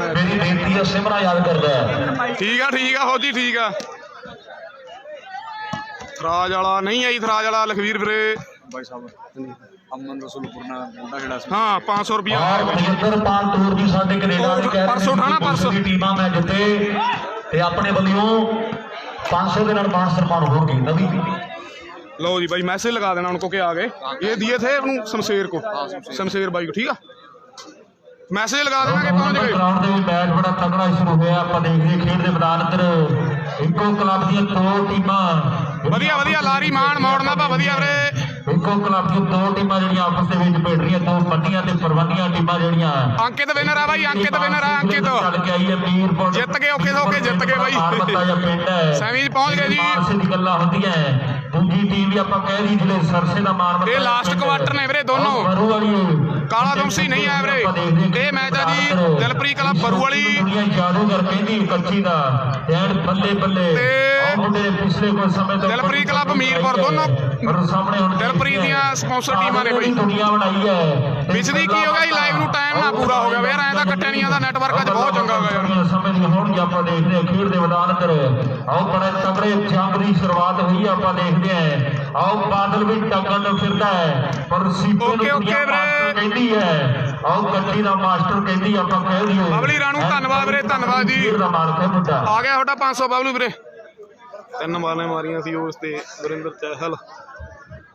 Match. मेरी बेनती है सिमरा याद करदा ठीक है फौजी ठीक है। थराज वाला नहीं आई, थराज वाला लखवीर वीरे भाई साहब अमन रसूलपुर ना मुंडा खड़ा सी। हाँ 500 रुपया तजਿੰਦਰ ਪਾਲ ਟੂਰ ਦੀ ਸਾਡੇ ਕੈਨੇਡਾ ਦੇ ਕਹਿ परसों उठाना, परसों। ਦੀ ਟੀਮਾਂ ਮੈਂ ਜਿੱਤੇ ਤੇ ਆਪਣੇ ਵੱਲੋਂ 500 ਦੇ ਨਾਲ ਮਾਨ ਸਨਮਾਨ ਹੋਣਗੇ ਨਵੀਂ। लो जी भाई मैसेज लगा देना उनको के आ गए, ये दिए थे अपनू शमशेर को, शमशेर भाई को, ठीक है मैसेज लगा देना कि पहुंच गए। ग्राउंड ਦੇ ਵਿੱਚ ਮੈਚ ਬੜਾ ਤਗੜਾ ਸ਼ੁਰੂ ਹੋਇਆ। ਆਪਾਂ ਦੇਖਦੇ ਖੇਡ ਦੇ ਮੈਦਾਨ ਅੰਦਰ ਇੱਕੋ ਕਲੱਬ ਦੀਆਂ ਦੋ ਟੀਮਾਂ ਵਧੀਆ ਵਧੀਆ ਲਾਰੀ ਮਾਨ ਮੋੜਨਾ ਭਾ ਵਧੀਆ ਵੀਰੇ। ਇੱਕੋ ਕਲੱਬ ਦੀਆਂ ਦੋ ਟੀਮਾਂ ਜਿਹੜੀਆਂ ਆਪਸ ਦੇ ਵਿੱਚ ਭਿੜ ਰਹੀਆਂ, ਦੋ ਮੰਡੀਆਂ ਤੇ ਪ੍ਰਬੰਧੀਆਂ ਟੀਮਾਂ ਜਿਹੜੀਆਂ। ਅੰਕਿਤ ਵਿਨਰ ਆ ਭਾਈ, ਅੰਕਿਤ ਵਿਨਰ ਆ, ਅੰਕਿਤ ਚੱਲ ਕੇ ਆਈ ਹੈ ਮੀਰਪੁਰ, ਜਿੱਤ ਗਏ ਔਖੇ ਸੌਖੇ ਜਿੱਤ ਗਏ ਬਾਈ, ਮਾਰਮੱਤਾ ਜਾਂ ਪਿੰਡ ਹੈ ਸੈਮੀ 'ਚ ਪਹੁੰਚ ਗਏ ਜੀ। ਮਾਰਸੇ ਦੀ ਗੱਲਾਂ ਹੁੰਦੀਆਂ। ਦੂਜੀ ਟੀਮ ਵੀ ਆਪਾਂ ਕਹਿ ਦੀ ਜਿਹੜੇ ਸਰਸੇ ਦਾ ਮਾਰਮੱਤਾ ਇਹ ਲਾਸਟ ਕੁਆਟਰ ਨੇ ਵੀਰੇ ਦੋਨੋਂ। ਬਰੂ ਵਾਲੀ ਕਾਲਾ ਤੁਮਸੀ ਨਹੀਂ ਆਇਆ ਵੀਰੇ। ਇਹ ਮੈਚ ਆ ਜੀ ਦਿਲਪ੍ਰੀਤ ਕਲੱਬ ਬਰੂ ਵਾਲੀ ਜਾਦੂਗਰ ਕਹਿੰਦੀ ਕੱਚੀ ਦਾ ਐਨ ਬੱਲੇ ਬੱਲੇ ਤੇ ਮੁੰਡੇ ਪਿਛਲੇ ਕੁਝ ਸਮੇਂ ਤੋਂ ਦਿਲਪ੍ਰੀਤ ਕਲੱਬ ਮੀਰਪੁਰ ਦੋਨੋਂ ਪਰ ਸਾਹਮਣੇ ਹੁਣ ਦਿਲਪ੍ਰੀਤ ਦੀਆਂ ਸਪਾਂਸਰ ਟੀਮਾਂ ਨੇ ਬਾਈ। ਦੁਨੀਆ ਬਣਾਈ ਹੈ ਵਿਚਦੀ ਕੀ ਹੋ ਗਿਆ ਜੀ, ਲਾਈਵ ਨੂੰ ਟਾਈਮ ਨਾ ਪੂਰਾ ਹੋ ਗਿਆ ਯਾਰ, ਐਂ ਤਾਂ ਕੱਟਿਆ ਨਹੀਂ ਆਂਦਾ, ਨੈਟਵਰਕ ਅੱਜ ਬਹੁਤ ਚੰਗਾ ਹੋ ਗਿਆ ਯਾਰ। ਸਮੇਂ ਦੀ ਹੁਣ ਆਪਾਂ ਦੇਖਦੇ ਹਾਂ ਖੇਡ ਦੇ ਮੈਦਾਨ ਅੰਦਰ ਆਓ ਬੜੇ ਤਗੜੇ ਜੰਗ ਦੀ ਸ਼ੁਰੂਆਤ ਹੋਈ ਆਪਾਂ ਦੇਖਦੇ ਹਾਂ। ਆਓ ਬਾਦਲ ਵੀ ਟੱਕਣ ਨੂੰ ਫਿਰਦਾ ਹੈ ਪਰ ਸੀਪੇ ਨੂੰ ਦੁਨੀਆ ਮਾਸਟਰ ਕਹਿੰਦੀ ਹੈ। ਆਓ ਕੱਟੀ ਦਾ ਮਾਸਟਰ ਕਹਿੰਦੀ ਆਪਾਂ ਕਹਿ ਦਈਏ। ਬਬਲੀ ਰਾਣੂ ਧੰਨਵਾਦ ਵੀਰੇ, ਧੰਨਵਾਦ ਜੀ। ਖੇਡ ਦਾ ਮਾਲਕ ਹੈ ਮੁੰਡਾ। ਆ ਗਿਆ ਤੁਹਾਡਾ 500 ਬਬਲੂ ਵੀਰੇ। 3 ਬਾਲਾਂ ਮਾਰੀਆਂ ਸੀ ਉਸ ਤੇ ਵਰਿੰਦਰ ਚਹਿਲ,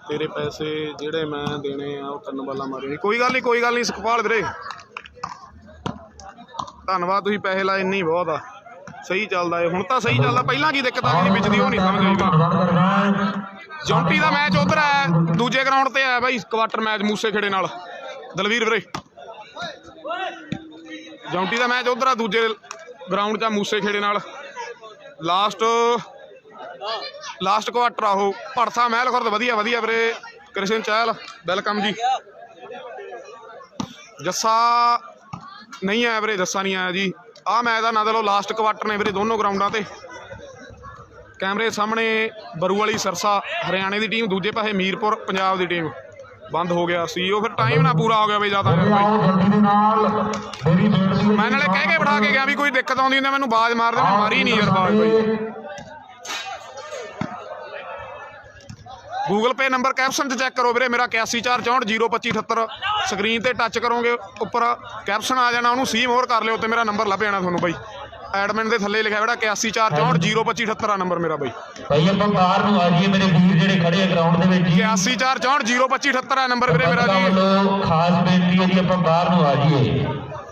ਤੇਰੇ ਪੈਸੇ ਜਿਹੜੇ ਮੈਂ ਦੇਣੇ ਆ ਉਹ 3 ਬਾਲਾਂ ਮਾਰੀਆਂ। ਕੋਈ ਗੱਲ ਨਹੀਂ ਸੁਖਪਾਲ ਵੀਰੇ ਧੰਨਵਾਦ, ਤੁਸੀਂ ਪੈਸੇ ਲਾਏ ਇੰਨੀ ਬਹੁਤ ਆ। ਸਹੀ ਚੱਲਦਾ ਏ ਹੁਣ ਤਾਂ, ਸਹੀ ਚੱਲਦਾ। ਪਹਿਲਾਂ ਕੀ ਦਿੱਕਤ ਆ ਗਈ ਵਿੱਚ ਦੀ ਉਹ ਨਹੀਂ ਸਮਝ ਆਈ। ਜੌਂਟੀ ਦਾ ਮੈਚ ਉਧਰ ਹੈ, ਦੂਜੇ ਗਰਾਊਂਡ ਤੇ ਆਇਆ ਬਾਈ ਕੁਆਟਰ ਮੈਚ ਮੂਸੇ ਖੇੜੇ ਨਾਲ ਦਲਵੀਰ ਵੀਰੇ। ਜੌਂਟੀ ਦਾ ਮੈਚ ਉਧਰ ਆ ਦੂਜੇ ਗਰਾਊਂਡ 'ਚ ਮੂਸੇ ਖੇੜੇ ਨਾਲ। ਲਾਸਟ ਕੁਆਟਰ ਆ ਉਹ। ਭੜਥਾ ਮਹਿਲ ਖੁਰਦ ਵਧੀਆ ਵੀਰੇ। ਕ੍ਰਿਸ਼ਨ ਚਹਿਲ ਵੈਲਕਮ ਜੀ। ਜੱਸਾ ਨਹੀਂ ਆਇਆ ਵੀਰੇ, ਜੱਸਾ ਨਹੀਂ ਆਇਆ ਜੀ। ਆਹ ਮੈਚ ਦਾ ਨਾਂ ਲਓ, ਲਾਸਟ ਕੁਆਟਰ ਨੇ ਵੀਰੇ ਦੋਨੋਂ ਗਰਾਊਂਡਾਂ ਤੇ। ਕੈਮਰੇ ਸਾਹਮਣੇ ਬਰੂ ਵਾਲੀ ਸਰਸਾ ਹਰਿਆਣੇ ਦੀ ਟੀਮ, ਦੂਜੇ ਪਾਸੇ ਮੀਰਪੁਰ ਪੰਜਾਬ ਦੀ ਟੀਮ। ਬੰਦ ਹੋ ਗਿਆ ਸੀ ਉਹ, ਫਿਰ ਟਾਈਮ ਨਾ ਪੂਰਾ ਹੋ ਗਿਆ ਬਈ ਜ਼ਿਆਦਾ। ਮੈਂ ਨਾਲੇ ਕਹਿ ਕੇ ਬਿਠਾ ਕੇ ਗਿਆ ਵੀ ਕੋਈ ਦਿੱਕਤ ਆਉਂਦੀ ਹੁੰਦੀ ਮੈਨੂੰ ਬਾਜ਼ ਮਾਰ ਦੇ, ਮੈਂ ਮਾਰੀ ਨਹੀਂ ਯਾਰ ਬਾਜ਼ ਬਾਈ। ਗੂਗਲ ਪੇ ਨੰਬਰ ਕੈਪਸ਼ਨ 'ਚ ਚੈੱਕ ਕਰੋ ਵੀਰੇ ਮੇਰਾ 8146402578। ਸਕਰੀਨ ਤੇ ਟੱਚ ਕਰੋਗੇ ਉੱਪਰ ਕੈਪਸ਼ਨ ਆ ਜਾਣਾ, ਉਹਨੂੰ ਸੀ ਮੋਰ ਕਰ ਲਿਓ ਤੇ ਮੇਰਾ ਨੰਬਰ ਲੱਭ ਜਾਣਾ ਤੁਹਾਨੂੰ ਬਾਈ। ਐਡਮਿਨ ਦੇ ਥੱਲੇ ਲਿਖਿਆ ਜਿਹੜਾ 8146402578 ਨੰਬਰ ਮੇਰਾ ਬਾਈ। ਭਾਈ ਆਪਾਂ ਬਾਹਰ ਨੂੰ ਆ ਜਾਈਏ ਮੇਰੇ ਵੀਰ ਜਿਹੜੇ ਖੜੇ ਆ ਗਰਾਊਂਡ ਦੇ ਵਿੱਚ। 8146402578 ਹੈ ਨੰਬਰ ਵੀਰੇ ਮੇਰਾ ਜੀ। ਖਾਸ ਬੇਨਤੀ ਹੈ ਜੀ ਆਪਾਂ ਬਾਹਰ ਨੂੰ ਆ ਜਾਈਏ।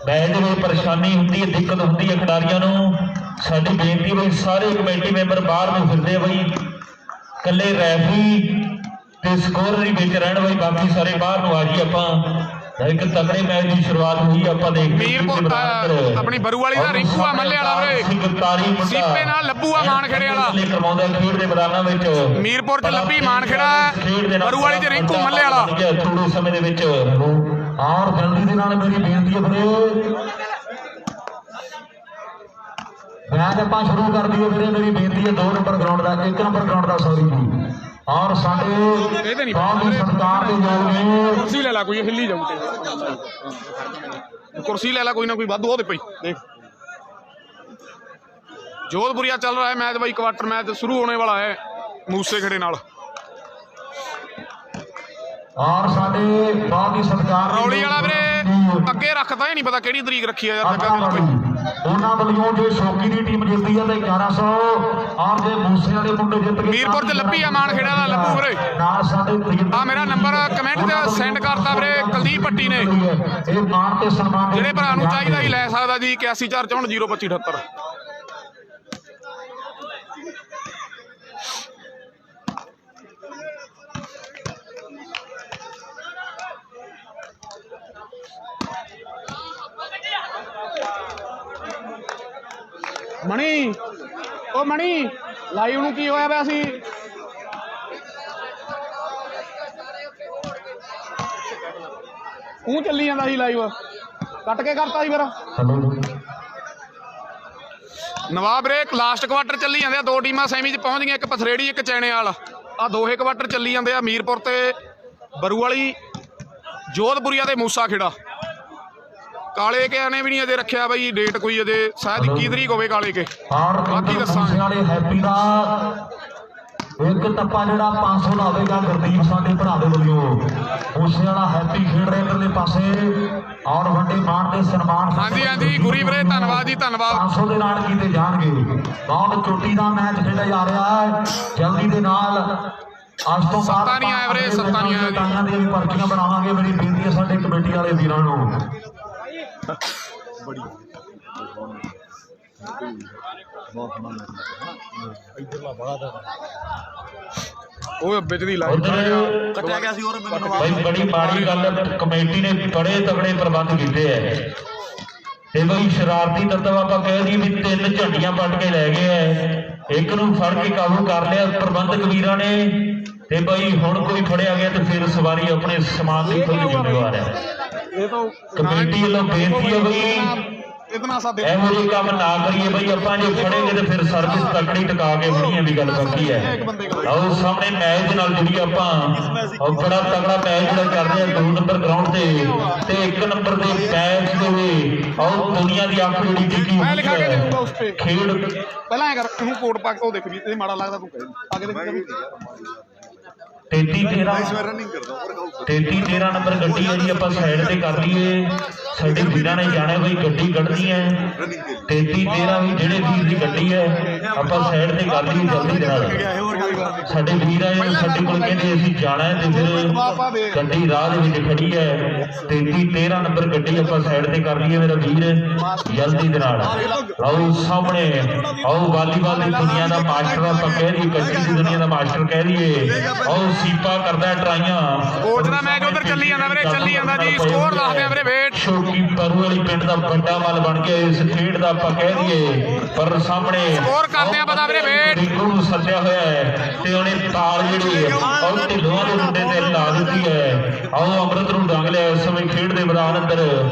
ਮੈਚ ਦੇ ਵਿੱਚ ਪਰੇਸ਼ਾਨੀ ਹੁੰਦੀ ਹੈ, ਦਿੱਕਤ ਹੁੰਦੀ ਹੈ ਖਿਡਾਰੀਆਂ ਨੂੰ। ਸਾਡੀ ਬੇਨਤੀ ਬਈ ਸਾਰੇ ਕਮੇਟੀ ਮੈਂਬਰ ਬਾਹਰ ਨੂੰ ਫਿਰਦੇ ਆ ਬਈ, ਇਕੱਲੇ ਰੈਫਰੀ ਤੇ ਸਕੋਰਰ ਹੀ ਵਿੱਚ ਰਹਿਣ ਬਈ, ਬਾਕੀ ਸਾਰੇ ਬਾਹਰ ਨੂੰ ਆ ਜਾਈਏ। ਆਪਾਂ ਇੱਕ ਤਕੜੇ ਮੈਚ ਦੀ ਸ਼ੁਰੂਆਤ ਹੋਈ ਆਪਾਂ ਦੇਖਦੇ ਮੀਰਪੁਰ ਆਪਣੀ ਬਰੂ ਵਾਲੀ ਦਾ ਰਿੰਕੂ ਆ ਮੱਲੇ ਵਾਲਾ ਵੀਰੇ, ਸੀਪੇ ਨਾਲ ਲੱਭੂ ਆ ਮਾਨਖੇੜੇ ਵਾਲਾ। ਕਰਵਾਉਂਦਾ ਖੇਡ ਦੇ ਮੈਦਾਨਾਂ ਵਿੱਚ ਮੀਰਪੁਰ 'ਚ ਲੱਭੀ ਮਾਨਖੇੜਾ, ਬਰੂ ਵਾਲੀ 'ਚ ਰਿੰਕੂ ਮੱਲੇ ਵਾਲਾ। ਥੋੜੇ ਸਮੇਂ ਦੇ ਵਿੱਚ ਔਰ ਜਲਦੀ ਦੇ ਨਾਲ ਮੇਰੀ ਬੇਨਤੀ ਹੈ ਵੀਰੇ, ਮੈਚ ਆਪਾਂ ਸ਼ੁਰੂ ਕਰ ਦਈਏ ਵੀਰੇ। ਮੇਰੀ ਬੇਨਤੀ ਹੈ 2 ਨੰਬਰ ਗਰਾਊਂਡ ਦਾ, 1 ਨੰਬਰ ਗਰਾਊਂਡ ਦਾ ਸੌਰੀ ਜੀ। ਔਰ ਸਾਡੇ ਬਹੁਤ ਹੀ ਸਤਿਕਾਰ ਦੇ ਯੋਗ ਨੇ। ਕੁਰਸੀ ਲੈ ਲਾ ਕੋਈ, ਹਿੱਲੀ ਜਾਊ ਕੁਰਸੀ ਲੈ ਲਾ ਕੋਈ ਨਾ ਕੋਈ ਵਾਧੂ ਉਹਦੇ ਪਈ ਦੇਖ। जोधपुरिया चल रहा है मैच भाई, क्वार्टर मैच शुरू होने वाला है मूसे खड़े नाल। और साडे बहुत ही सत्कार रौली वाला वीरे अगे रखता ही नहीं पता किहड़ी तरीक रखी है यार। ਉਹਨਾਂ ਵੱਲੋਂ ਜੇ ਸ਼ੌਕੀ ਦੀ ਟੀਮ ਜਿੱਤਦੀ ਹੈ ਤੇ 1100 ਔਰ ਜੇ ਮੂਸੇ ਵਾਲੇ ਮੁੰਡੇ ਜਿੱਤ ਗਏ ਮੀਰਪੁਰ ਚ ਲੱਭੀ ਆ ਮਾਨਖੇੜਾ ਦਾ ਲੱਭੂ ਵੀਰੇ। ਨਾਲ ਸਾਡੇ ਆ ਮੇਰਾ ਨੰਬਰ ਕਮੈਂਟ ਤੇ ਸੈਂਡ ਕਰਤਾ ਵੀਰੇ ਕੁਲਦੀਪ ਭੱਟੀ ਨੇ। ਇਹ ਮਾਣ ਤੇ ਸਨਮਾਨ ਜਿਹੜੇ ਭਰਾ ਨੂੰ ਚਾਹੀਦਾ ਹੀ ਲੈ ਸਕਦਾ ਜੀ 8146402578। मणि ओ मणि लाइव नूं की होया पिया सी तूं चली जांदा सी लाइव कट के करता सी फिर नवाब रे लास्ट क्वार्टर चली जांदे आ। 2 टीमां सैमी च पहुंच गईयां, एक पथरेड़ी एक चैने वाल आ। 2 क्वार्टर चली जांदे आ। मीरपुर ते बरू वाली जोधपुरिया ते मूसा खेड़ा ਕਾਲੇ ਕੇ ਨੇ ਵੀ ਨਹੀਂ ਅਜੇ ਰੱਖਿਆ ਬਈ ਡੇਟ ਕੋਈ ਅਜੇ ਸ਼ਾਇਦ 21 ਤਰੀਕ ਹੋਵੇ ਕਾਲੇ ਕੇ ਔਰ ਬਾਕੀ ਦੱਸਾਂਗੇ ਵਾਲੇ ਹੈਪੀ ਦਾ ਇੱਕ ਟੱਪਾ ਜਿਹੜਾ 500 ਦਾ ਹੋਵੇਗਾ ਗੁਰਦੀਪ ਸਾਡੇ ਭਰਾ ਦੇ ਵੱਲੋਂ ਉਸੇ ਵਾਲਾ ਹੈਪੀ ਖੇਡ ਰਹੇ ਇਧਰਲੇ ਪਾਸੇ ਔਰ ਵੱਡੇ ਮਾਣ ਤੇ ਸਨਮਾਨ ਹਾਂਜੀ ਹਾਂਜੀ ਗੁਰੀ ਵੀਰੇ ਧੰਨਵਾਦ ਜੀ ਧੰਨਵਾਦ 500 ਦੇ ਨਾਲ ਕੀਤੇ ਜਾਣਗੇ ਬਹੁਤ ਚੋਟੀ ਦਾ ਮੈਚ ਖੇਡਿਆ ਜਾ ਰਿਹਾ ਹੈ ਜਲਦੀ ਦੇ ਨਾਲ ਅੱਜ ਤੋਂ ਬਾਅਦ ਸੱਤਾ ਨਹੀਂ ਆਇਆ ਵੀਰੇ ਸੱਤਾ ਨਹੀਂ ਆਇਆ ਜੀ ਟਾਈਆਂ ਦੀਆਂ ਵੀ ਪਰਚੀਆਂ ਬਣਾਵਾਂਗੇ ਮੇਰੀ ਬੇਨਤੀ ਹੈ ਸਾਡੇ ਕਮੇਟੀ ਵਾਲੇ ਵੀਰਾਂ ਨੂੰ ਬੜੀ ਬਹੁਤ ਇਧਰਲਾ ਬੜਾ ਦਾ ਉਹ ਵਿੱਚ ਦੀ ਲਾਈਵ ਕੱਟਿਆ ਗਿਆ ਸੀ ਹੋਰ ਮੈਨੂੰ ਭਾਈ ਬੜੀ ਮਾੜੀ ਗੱਲ ਹੈ ਕਮੇਟੀ ਨੇ ਬੜੇ ਤਗੜੇ ਪ੍ਰਬੰਧ ਕੀਤੇ ਐ ਤੇ ਬਈ ਸ਼ਰਾਰਤੀ ਤੱਤਵ ਆਪਾਂ ਕਹਿ ਦਈਏ ਵੀ 3 ਝੰਡੀਆਂ ਪੱਟ ਕੇ ਲੈ ਗਏ ਐ ਇੱਕ ਨੂੰ ਫੜ ਕੇ ਕਾਬੂ ਕਰ ਲਿਆ ਪ੍ਰਬੰਧਕ ਵੀਰਾਂ ਨੇ ਤੇ ਬਈ ਹੁਣ ਕੋਈ ਫੜਿਆ ਗਿਆ ਤੇ ਫਿਰ ਸਵਾਰੀ ਆਪਣੇ ਸਮਾਨ ਦੀ ਖੁਦ ਜ਼ਿੰਮੇਵਾਰ ਹੈ ਇਹ ਤਾਂ ਕਮੇਟੀ ਵੱਲੋਂ ਬੇਨਤੀ ਹੈ ਬਈ ਇਤਨਾ ਸਾ ਇਹੋ ਜਿਹੇ ਕੰਮ ਨਾ ਕਰੀਏ ਬਈ ਆਪਾਂ ਜੇ ਫੜੇਗੇ ਤੇ ਫਿਰ ਸਰਵਿਸ ਤਕੜੀ ਟਿਕਾ ਕੇ ਫੜੀਆਂ ਵੀ ਗੱਲ ਬਾਕੀ ਹੈ ਆਓ ਸਾਹਮਣੇ ਮੈਚ ਨਾਲ ਜਿਹੜੀ ਆਪਾਂ ਉਹ ਬੜਾ ਤਗੜਾ ਮੈਚ ਜਿਹੜਾ ਚੱਲ ਰਿਹਾ 2 ਨੰਬਰ ਗਰਾਊਂਡ ਤੇ 1 ਨੰਬਰ ਦੇ ਮੈਚ ਦੇ ਵੀ ਆਓ ਦੁਨੀਆ ਦੀ ਅੱਖ ਜਿਹੜੀ ਟਿਕੀ ਮੈਂ ਲਿਖਾ ਕੇ ਦੇ ਦੂੰਗਾ ਉਸ ਤੇ ਖੇਡ ਪਹਿਲਾਂ ਐ ਕਰ ਇਹਨੂੰ ਕੋਟ ਪਾ ਕੇ ਉਹ ਦੇਖ ਵੀ ਤੇ ਮਾੜਾ ਲੱਗਦਾ ਤੂੰ ਕਹਿ ਅੱਗੇ ਦੇਖ ਕਵੀ 33-13 ਨੰਬਰ ਗੱਡੀ ਹੈ ਜੀ ਆਪਾਂ ਸਾਈਡ ਤੇ ਕਰ ਲਈਏ ਸਾਡੇ ਵੀਰਾਂ ਨੇ ਜਾਣਾ ਬਈ ਗੱਡੀ ਕੱਢਣੀ ਹੈ 33-13 ਵੀ ਜਿਹੜੇ ਵੀਰ ਦੀ ਗੱਡੀ ਹੈ ਆਪਾਂ ਸਾਈਡ ਤੇ ਕਰ ਲਈਏ ਜਲਦੀ ਦੇ ਨਾਲ ਸਾਡੇ ਵੀਰ ਆਏ ਸਾਡੇ ਕੋਲ ਕਹਿੰਦੇ ਅਸੀਂ ਜਾਣਾ ਹੈ ਤੇ ਫਿਰ ਗੱਡੀ ਰਾਹ ਦੇ ਵਿੱਚ ਖੜੀ ਹੈ 33-13 ਨੰਬਰ ਗੱਡੀ ਆਪਾਂ ਸਾਈਡ ਤੇ ਕਰ ਲਈਏ ਮੇਰਾ ਵੀਰ ਜਲਦੀ ਦੇ ਨਾਲ ਆਓ ਸਾਹਮਣੇ ਆਓ ਵਾਲੀਬਾਲ ਦੀ ਦੁਨੀਆ ਦਾ ਮਾਸਟਰ ਆਪਾਂ ਕਹਿ ਦਈਏ ਕਬੱਡੀ ਦੀ ਦੁਨੀਆ ਦਾ ਮਾਸਟਰ ਕਹਿ ਦਈਏ ਆਓ ਸੀਪਾ ਕਰਦਾ ਟਰਾਈਆਂ ਕੋਚ ਦਾ ਮੈਚ ਉਧਰ ਚੱਲੀ ਜਾਂਦਾ ਵੀਰੇ ਚੱਲੀ ਜਾਂਦਾ ਜੀ ਸਕੋਰ ਦੱਸਦੇ ਆ ਵੀਰੇ ਵੇਟ ਛੋਟੀ ਪਰੂ ਵਾਲੀ ਪਿੰਡ ਦਾ ਵੱਡਾ ਮੱਲ ਬਣ ਗਿਆ ਇਸ ਖੇਡ ਦਾ ਆਪਾਂ ਕਹਿ ਦਈਏ ਪਰ ਸਾਹਮਣੇ ਸਕੋਰ ਕਰਦੇ ਆ ਪਤਾ ਵੀਰੇ ਵੇਟ ਰਿੰਕੂ ਨੂੰ ਸੱਦਿਆ ਹੋਇਆ ਹੈ ਤੇ ਉਹਨੇ ਤਾਲ ਜਿਹੜੀ ਉਹ ਢਿੱਲੋਂ ਦੇ ਮੁੰਡੇ ਤੇ ਲਾ ਦਿੱਤੀ ਹੈ ਆਓ ਅਮਰਤ ਨੂੰ ਡੰਗ ਲਿਆ ਇਸ ਸਮੇਂ ਖੇਡ ਦੇ ਮੈਦਾਨ ਅੰਦਰ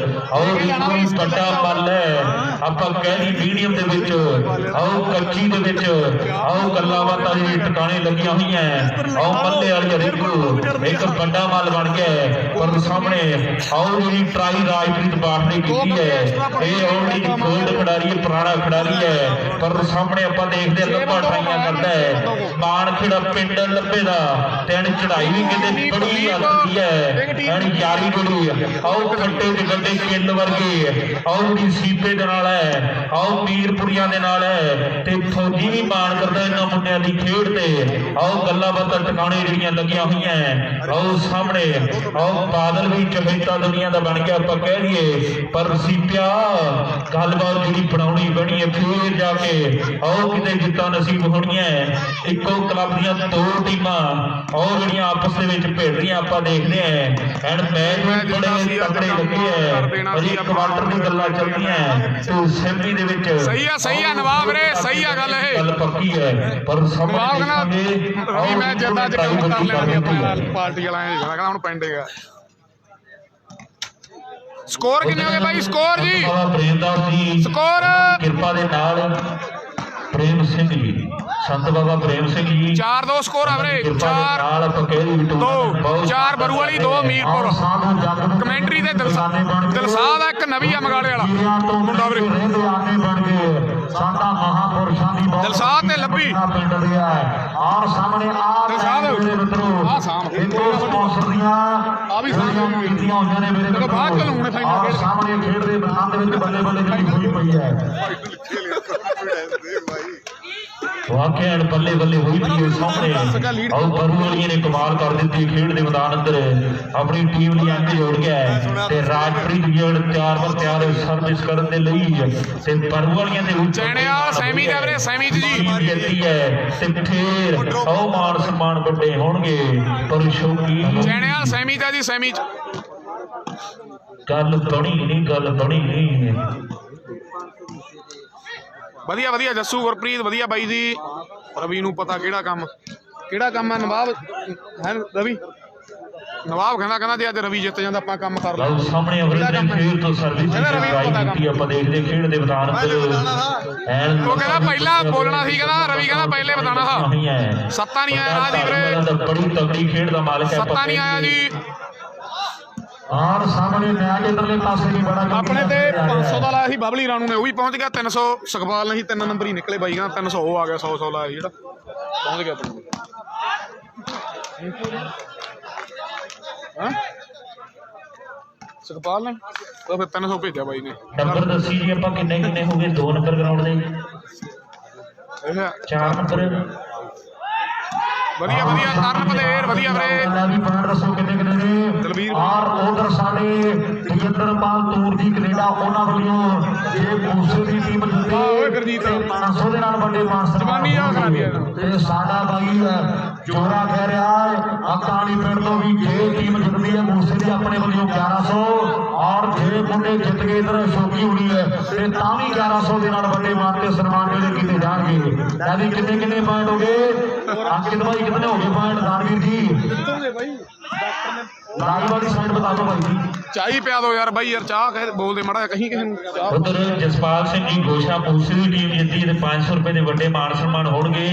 ਆਓ ਰਿੰਕੂ ਵੱਡਾ ਮੱਲ ਹੈ ਆਪਾਂ ਕਹਿ ਦਈਏ ਮੀਡੀਅਮ ਦੇ ਵਿੱਚ ਆਓ ਕੱਚੀ ਦੇ ਵਿੱਚ ਆਓ ਗੱਲਾਂ ਬਾਤਾਂ ਦੇ ਟਿਕਾਣੇ ਲੱਗੀਆਂ ਹੋਈਆਂ ਆਓ ਮੱਲੇ ਵਾਲੀ ਰਿੰਕੂ ਇੱਕ ਵੱਡਾ ਮੱਲ ਬਣ ਗਿਆ ਪਰ ਸਾਹਮਣੇ ਆਓ ਜਿਹੜੀ ਟਰਾਈ ਰਾਜਪ੍ਰੀਤ ਬਾਠ ਨੇ ਕੀਤੀ ਹੈ ਇਹ ਆਲਰੇਡੀ ਗੋਲਡ ਖਿਡਾਰੀ ਹੈ ਪੁਰਾਣਾ ਖਿਡਾਰੀ ਹੈ ਪਰ ਸਾਹਮਣੇ ਆਪਾਂ ਦੇਖਦੇ ਲੱਭਾ ਟਰਾਈਆਂ ਕਰਦਾ ਹੈ ਮਾਨ ਖੇੜਾ ਪਿੰਡ ਲੱਭੇ ਦਾ ਤੇ ਇਹਨੇ ਚੜਾਈ ਵੀ ਕਿਤੇ ਬੜੀ ਹੱਥੀ ਹੈ ਇਹਨੇ ਯਾਰੀ ਜਿਹੜੀ ਆਓ ਖੱਟੇ ਤੇ ਗੱਡੇ ਕਿੰਨ ਵਰਗੇ ਆਓ ਦੀ ਸੀਪੇ ਦੇ ਨਾਲ ਹੈ ਆਓ ਮੀਰਪੁਰੀਆਂ ਦੇ ਨਾਲ ਹੈ ਤੇ ਫੌਜੀ ਵੀ ਮਾਣ ਕਰਦਾ ਇਹਨਾਂ ਮੁੰਡਿਆਂ ਦੀ ਖੇਡ ਤੇ ਆਓ ਗੱਲਾਂ ਬਾਤਾਂ ਟਿਕਾਣੇ ਜਿਹੜੀਆਂ ਲੱਗੀਆਂ ਹੋਈਆਂ ਆਓ ਸਾਹਮਣੇ ਆਓ ਬਾਦਲ ਵੀ ਚਹੇਤਾ ਦੁਨੀਆ ਦਾ ਬਣ ਗਿਆ ਆਪਾਂ ਕਹਿ ਦਈਏ ਪਰ ਸੀਪਿਆ ਗੱਲਬਾਤ ਜਿਹੜੀ ਬਣਾਉਣੀ ਬਣੀ ਹੈ ਫਿਰ ਜਾ ਕੇ ਆਓ ਕਿਤੇ ਜਿੱਤਾਂ ਨਸੀਬ ਹੋਣੀਆਂ ਇੱਕੋ ਕਲੱਬ ਦੀਆਂ 2 ਟੀਮਾਂ ਆਓ ਜਿਹੜੀਆਂ ਆਪਸ ਦੇ ਵਿੱਚ ਭੇਡ ਰਹੀਆਂ ਆਪਾਂ ਦੇਖਦੇ ਆਂ ਐਂਡ ਮੈਚ ਬੜੇ ਤਕੜੇ ਲੱਗੇ ਆ ਅਜੇ ਕੁਆਟਰ ਦੀ ਗੱਲਾਂ ਚੱਲਦੀਆਂ ਤੇ ਸੈਮੀ ਦੇ ਵਿੱਚ ਸਹੀ ਆ ਨਵਾਬ ਵੀਰੇ ਸਹੀ ਆ ਗੱਲ ਇਹ ਗੱਲ ਪੱਕੀ ਹੈ ਪਰ ਨਵਾਬ ਸਾਹਮਣੇ ਰਵੀ ਮੈਂ ਜਿੱਦਾਂ ਅੱਜ ਕੰਮ ਕਰ ਲੈਣਗੇ ਆਪਾਂ ਪਾਰਟੀ ਵਾਲਾ ਇਹ ਕਹਿੰਦਾ ਹੁਣ ਪੈਂਡੇਗਾ ਸਕੋਰ ਕਿੰਨੇ ਹੋ ਗਏ ਬਾਈ ਸਕੋਰ ਜੀ ਪ੍ਰੇਮਦਾਸ ਜੀ ਸਕੋਰ ਕਿਰਪਾ ਦੇ ਨਾਲ ਪ੍ਰੇਮ ਸਿੰਘ ਜੀ ਸੰਤ ਬਾਬਾ ਪ੍ਰੇਮ ਸਿੰਘ ਜੀ 4-2 ਸਕੋਰ ਆ ਵੀਰੇ 4 ਨਾਲ ਆਪਾਂ ਕਹਿ ਦਈਏ 2 4 ਬਰੂ ਵਾਲੀ 2 ਮੀਰਪੁਰ ਕਮੈਂਟਰੀ ਦੇ ਦਿਲਸਾਦ ਆ ਇੱਕ ਨਵੀਂ ਆ ਮਗਾੜੇ ਵਾਲਾ ਮੁੰਡਾ ਵੀਰੇ ਸਾਡਾ ਮਹਾਪੁਰਸ਼ਾਂ ਦੀ ਦਿਲਸਾਦ ਤੇ ਲੱਭੀ ਪਿੰਡ ਦੇ ਆ ਔਰ ਸਾਹਮਣੇ ਆ ਦਿਲਸਾਦ ਆ ਸਾਹਮ ਸਪਾਂਸਰ ਦੀਆਂ ਆ ਵੀ ਸਾਹਮ ਕੀਤੀਆਂ ਹੋਈਆਂ ਨੇ ਮੇਰੇ ਦੇਖੋ ਬਾਅਦ ਚ ਲਾਉਣੇ ਫਾਈਨਲ ਖੇਡ ਸਾਹਮਣੇ ਖੇਡ ਦੇ ਮੈਦਾਨ ਦੇ ਵਿੱਚ ਬੱਲੇ ਬੱਲੇ ਦੀ ਹੋਈ ਪਈ ਹੈ ਵਾਕਿਆ ਬੱਲੇ ਬੱਲੇ ਹੋਈ ਪਈ ਹੈ ਸਾਹਮਣੇ ਆਓ ਬਰੂ ਵਾਲੀਆਂ ਨੇ ਕਮਾਲ ਕਰ ਦਿੱਤੀ ਖੇਡ ਦੇ ਮੈਦਾਨ ਅੰਦਰ ਆਪਣੀ ਟੀਮ ਲਈ ਅੰਕ ਜੋੜ ਗਿਆ ਤੇ ਰਾਜਪ੍ਰੀਤ ਜਿਹੜਾ ਤਿਆਰ ਬਰ ਤਿਆਰ ਸਰਵਿਸ ਕਰਨ ਦੇ ਲਈ ਤੇ ਬਰੂ ਵਾਲੀਆਂ ਦੇ ਉੱਚ ਚੈਣਿਆਲ ਸੈਮੀ ਦੇ ਵੀਰੇ ਸੈਮੀ ਜੀ ਜਿੱਤੀ ਹੈ ਤੇ ਫੇਰ ਆਓ ਮਾਨ ਸਨਮਾਨ ਵੱਡੇ ਹੋਣਗੇ ਪਰ ਸ਼ੌਕੀ ਚੈਣਿਆਲ ਸੈਮੀ ਦਾ ਜੀ ਸੈਮੀ ਚ ਗੱਲ ਬਣੀ ਨਹੀਂ ਵਧੀਆ ਵਧੀਆ ਜੱਸੂ ਗੁਰਪ੍ਰੀਤ ਵਧੀਆ ਬਾਈ ਜੀ ਰਵੀ ਨੂੰ ਪਤਾ ਕਿਹੜਾ ਕੰਮ ਹੈ ਨਵਾਬ ਹੈ ਰਵੀ ਨਵਾਬ ਕਹਿੰਦਾ ਜੇ ਅੱਜ ਰਵੀ ਜਿੱਤ ਜਾਂਦਾ ਆਪਾਂ ਕੰਮ ਕਰ ਲਾਂ ਸਾਹਮਣੇ ਅਵਰਿੰਦਰ ਫੇਰ ਤੋਂ ਸਰਵਿਸ ਕੀਤੀ ਆਪਾਂ ਦੇਖਦੇ ਖੇਡ ਦੇ ਮੈਦਾਨ ਅੰਦਰ ਉਹ ਕਹਿੰਦਾ ਪਹਿਲਾਂ ਬੋਲਣਾ ਸੀ ਕਹਿੰਦਾ ਰਵੀ ਕਹਿੰਦਾ ਪਹਿਲੇ ਬਤਾਣਾ ਸੀ ਸੱਤਾ ਨਹੀਂ ਆਇਆ ਰਾਜਦੀਪ ਵੀਰੇ ਬੜੀ ਤਕੜੀ ਖੇਡ ਦਾ ਮਾਲਕ ਹੈ ਸੱਤਾ ਨਹੀਂ ਆਇਆ ਜੀ ਔਰ ਸਾਹਮਣੇ ਮੈਚ ਇਧਰਲੇ ਪਾਸੇ ਵੀ ਬੜਾ ਆਪਣੇ ਤੇ 500 ਦਾ ਲਾਇਆ ਸੀ ਬਬਲੀ ਰਾਣੂ ਨੇ, ਉਹ ਵੀ ਪਹੁੰਚ ਗਿਆ 300। ਸੁਖਪਾਲ ਨਹੀਂ 3 ਨੰਬਰ ਹੀ ਨਿਕਲੇ ਬਾਈ ਗਾ 300 ਉਹ ਆ ਗਿਆ, 100 ਲਾਇਆ ਸੀ ਜਿਹੜਾ ਪਹੁੰਚ ਗਿਆ ਆਪਣੇ ਹਾਂ ਸੁਖਪਾਲ ਨੇ ਉਹ ਫਿਰ 300 ਭੇਜਿਆ ਬਾਈ ਨੇ। ਨੰਬਰ ਦੱਸੀ ਜੀ ਆਪਾਂ ਕਿੰਨੇ ਕਿੰਨੇ ਹੋ ਗਏ 2 ਨੰਬਰ ਗਰਾਊਂਡ ਦੇ ਇਹ 4 ਨੰਬਰ ਵਧੀਆ ਵਧੀਆ ਕਰਨ ਪਦੇਰ ਵਧੀਆ ਵੀਰੇ ਲੈ ਵੀ ਪੁਆਇੰਟ ਦੱਸੋ ਕਿੰਨੇ ਕਿੰਨੇ ਨੇ ਦਲਵੀਰ ਔਰ ਉਧਰ ਸਾਡੇ ਤੇਜਿੰਦਰਪਾਲ ਤੂਰ ਦੀ ਕੈਨੇਡਾ ਉਹਨਾਂ ਵੱਲੋਂ ਜੇ ਮੂਸੇ ਦੀ ਟੀਮ ਜਿੱਤੇ ਓਏ ਗੁਰਜੀਤ 500 ਦੇ ਨਾਲ ਵੱਡੇ ਮਾਨਸਰ ਜਵਾਨੀ ਯਾਦ ਕਰਾ ਦਿਆ ਤੇ ਸਾਡਾ ਬਾਈ ਜੋਰਾ ਕਹਿ ਰਿਹਾ ਹੈ ਅਕਾਲੀ ਪਿੰਡ ਤੋਂ ਵੀ ਜੇ ਟੀਮ ਜਿੱਤਦੀ ਹੈ ਮੂਸੇ ਦੀ ਆਪਣੇ ਵੱਲੋਂ 1100 ਔਰ ਜੇ ਮੁੰਡੇ ਜਿੱਤ ਗਏ ਇਧਰ ਸ਼ੌਕੀ ਹੋਣੀ ਹੈ ਤੇ ਤਾਂ ਵੀ 1100 ਦੇ ਨਾਲ ਵੱਡੇ ਮਾਨ ਤੇ ਸਨਮਾਨ ਜਿਹੜੇ ਕੀਤੇ ਜਾਣਗੇ। ਲੈ ਵੀ ਕਿੰਨੇ ਕਿੰਨੇ ਪੁਆਇੰਟ ਹੋ ਗਏ ਅੰਕਿਤ ਭਾਈ ਕਿੰਨੇ ਹੋ ਗਏ ਪੁਆਇੰਟ ਦਾਨਵੀਰ ਜੀ ਰਾਜ ਵਾਲੀ ਸਾਈਡ ਬਤਾ ਦਿਓ ਭਾਈ ਜੀ। ਚਾਹੀ ਪਿਆ ਦੋ ਯਾਰ ਬਾਈ ਯਾਰ ਚਾਹ ਕਹੇ ਬੋਲਦੇ ਮਾੜਾ ਕਹੀਂ ਕਿਸੇ ਨੂੰ ਚਾਹ ਉਧਰ ਜਸਪਾਲ ਸਿੰਘ ਜੀ ਗੋਸ਼ਾ ਮੂਸੇ ਦੀ ਟੀਮ ਜਿੱਤੀ ਤੇ 500 ਰੁਪਏ ਦੇ ਵੱਡੇ ਮਾਨ ਸਨਮਾਨ ਹੋਣਗੇ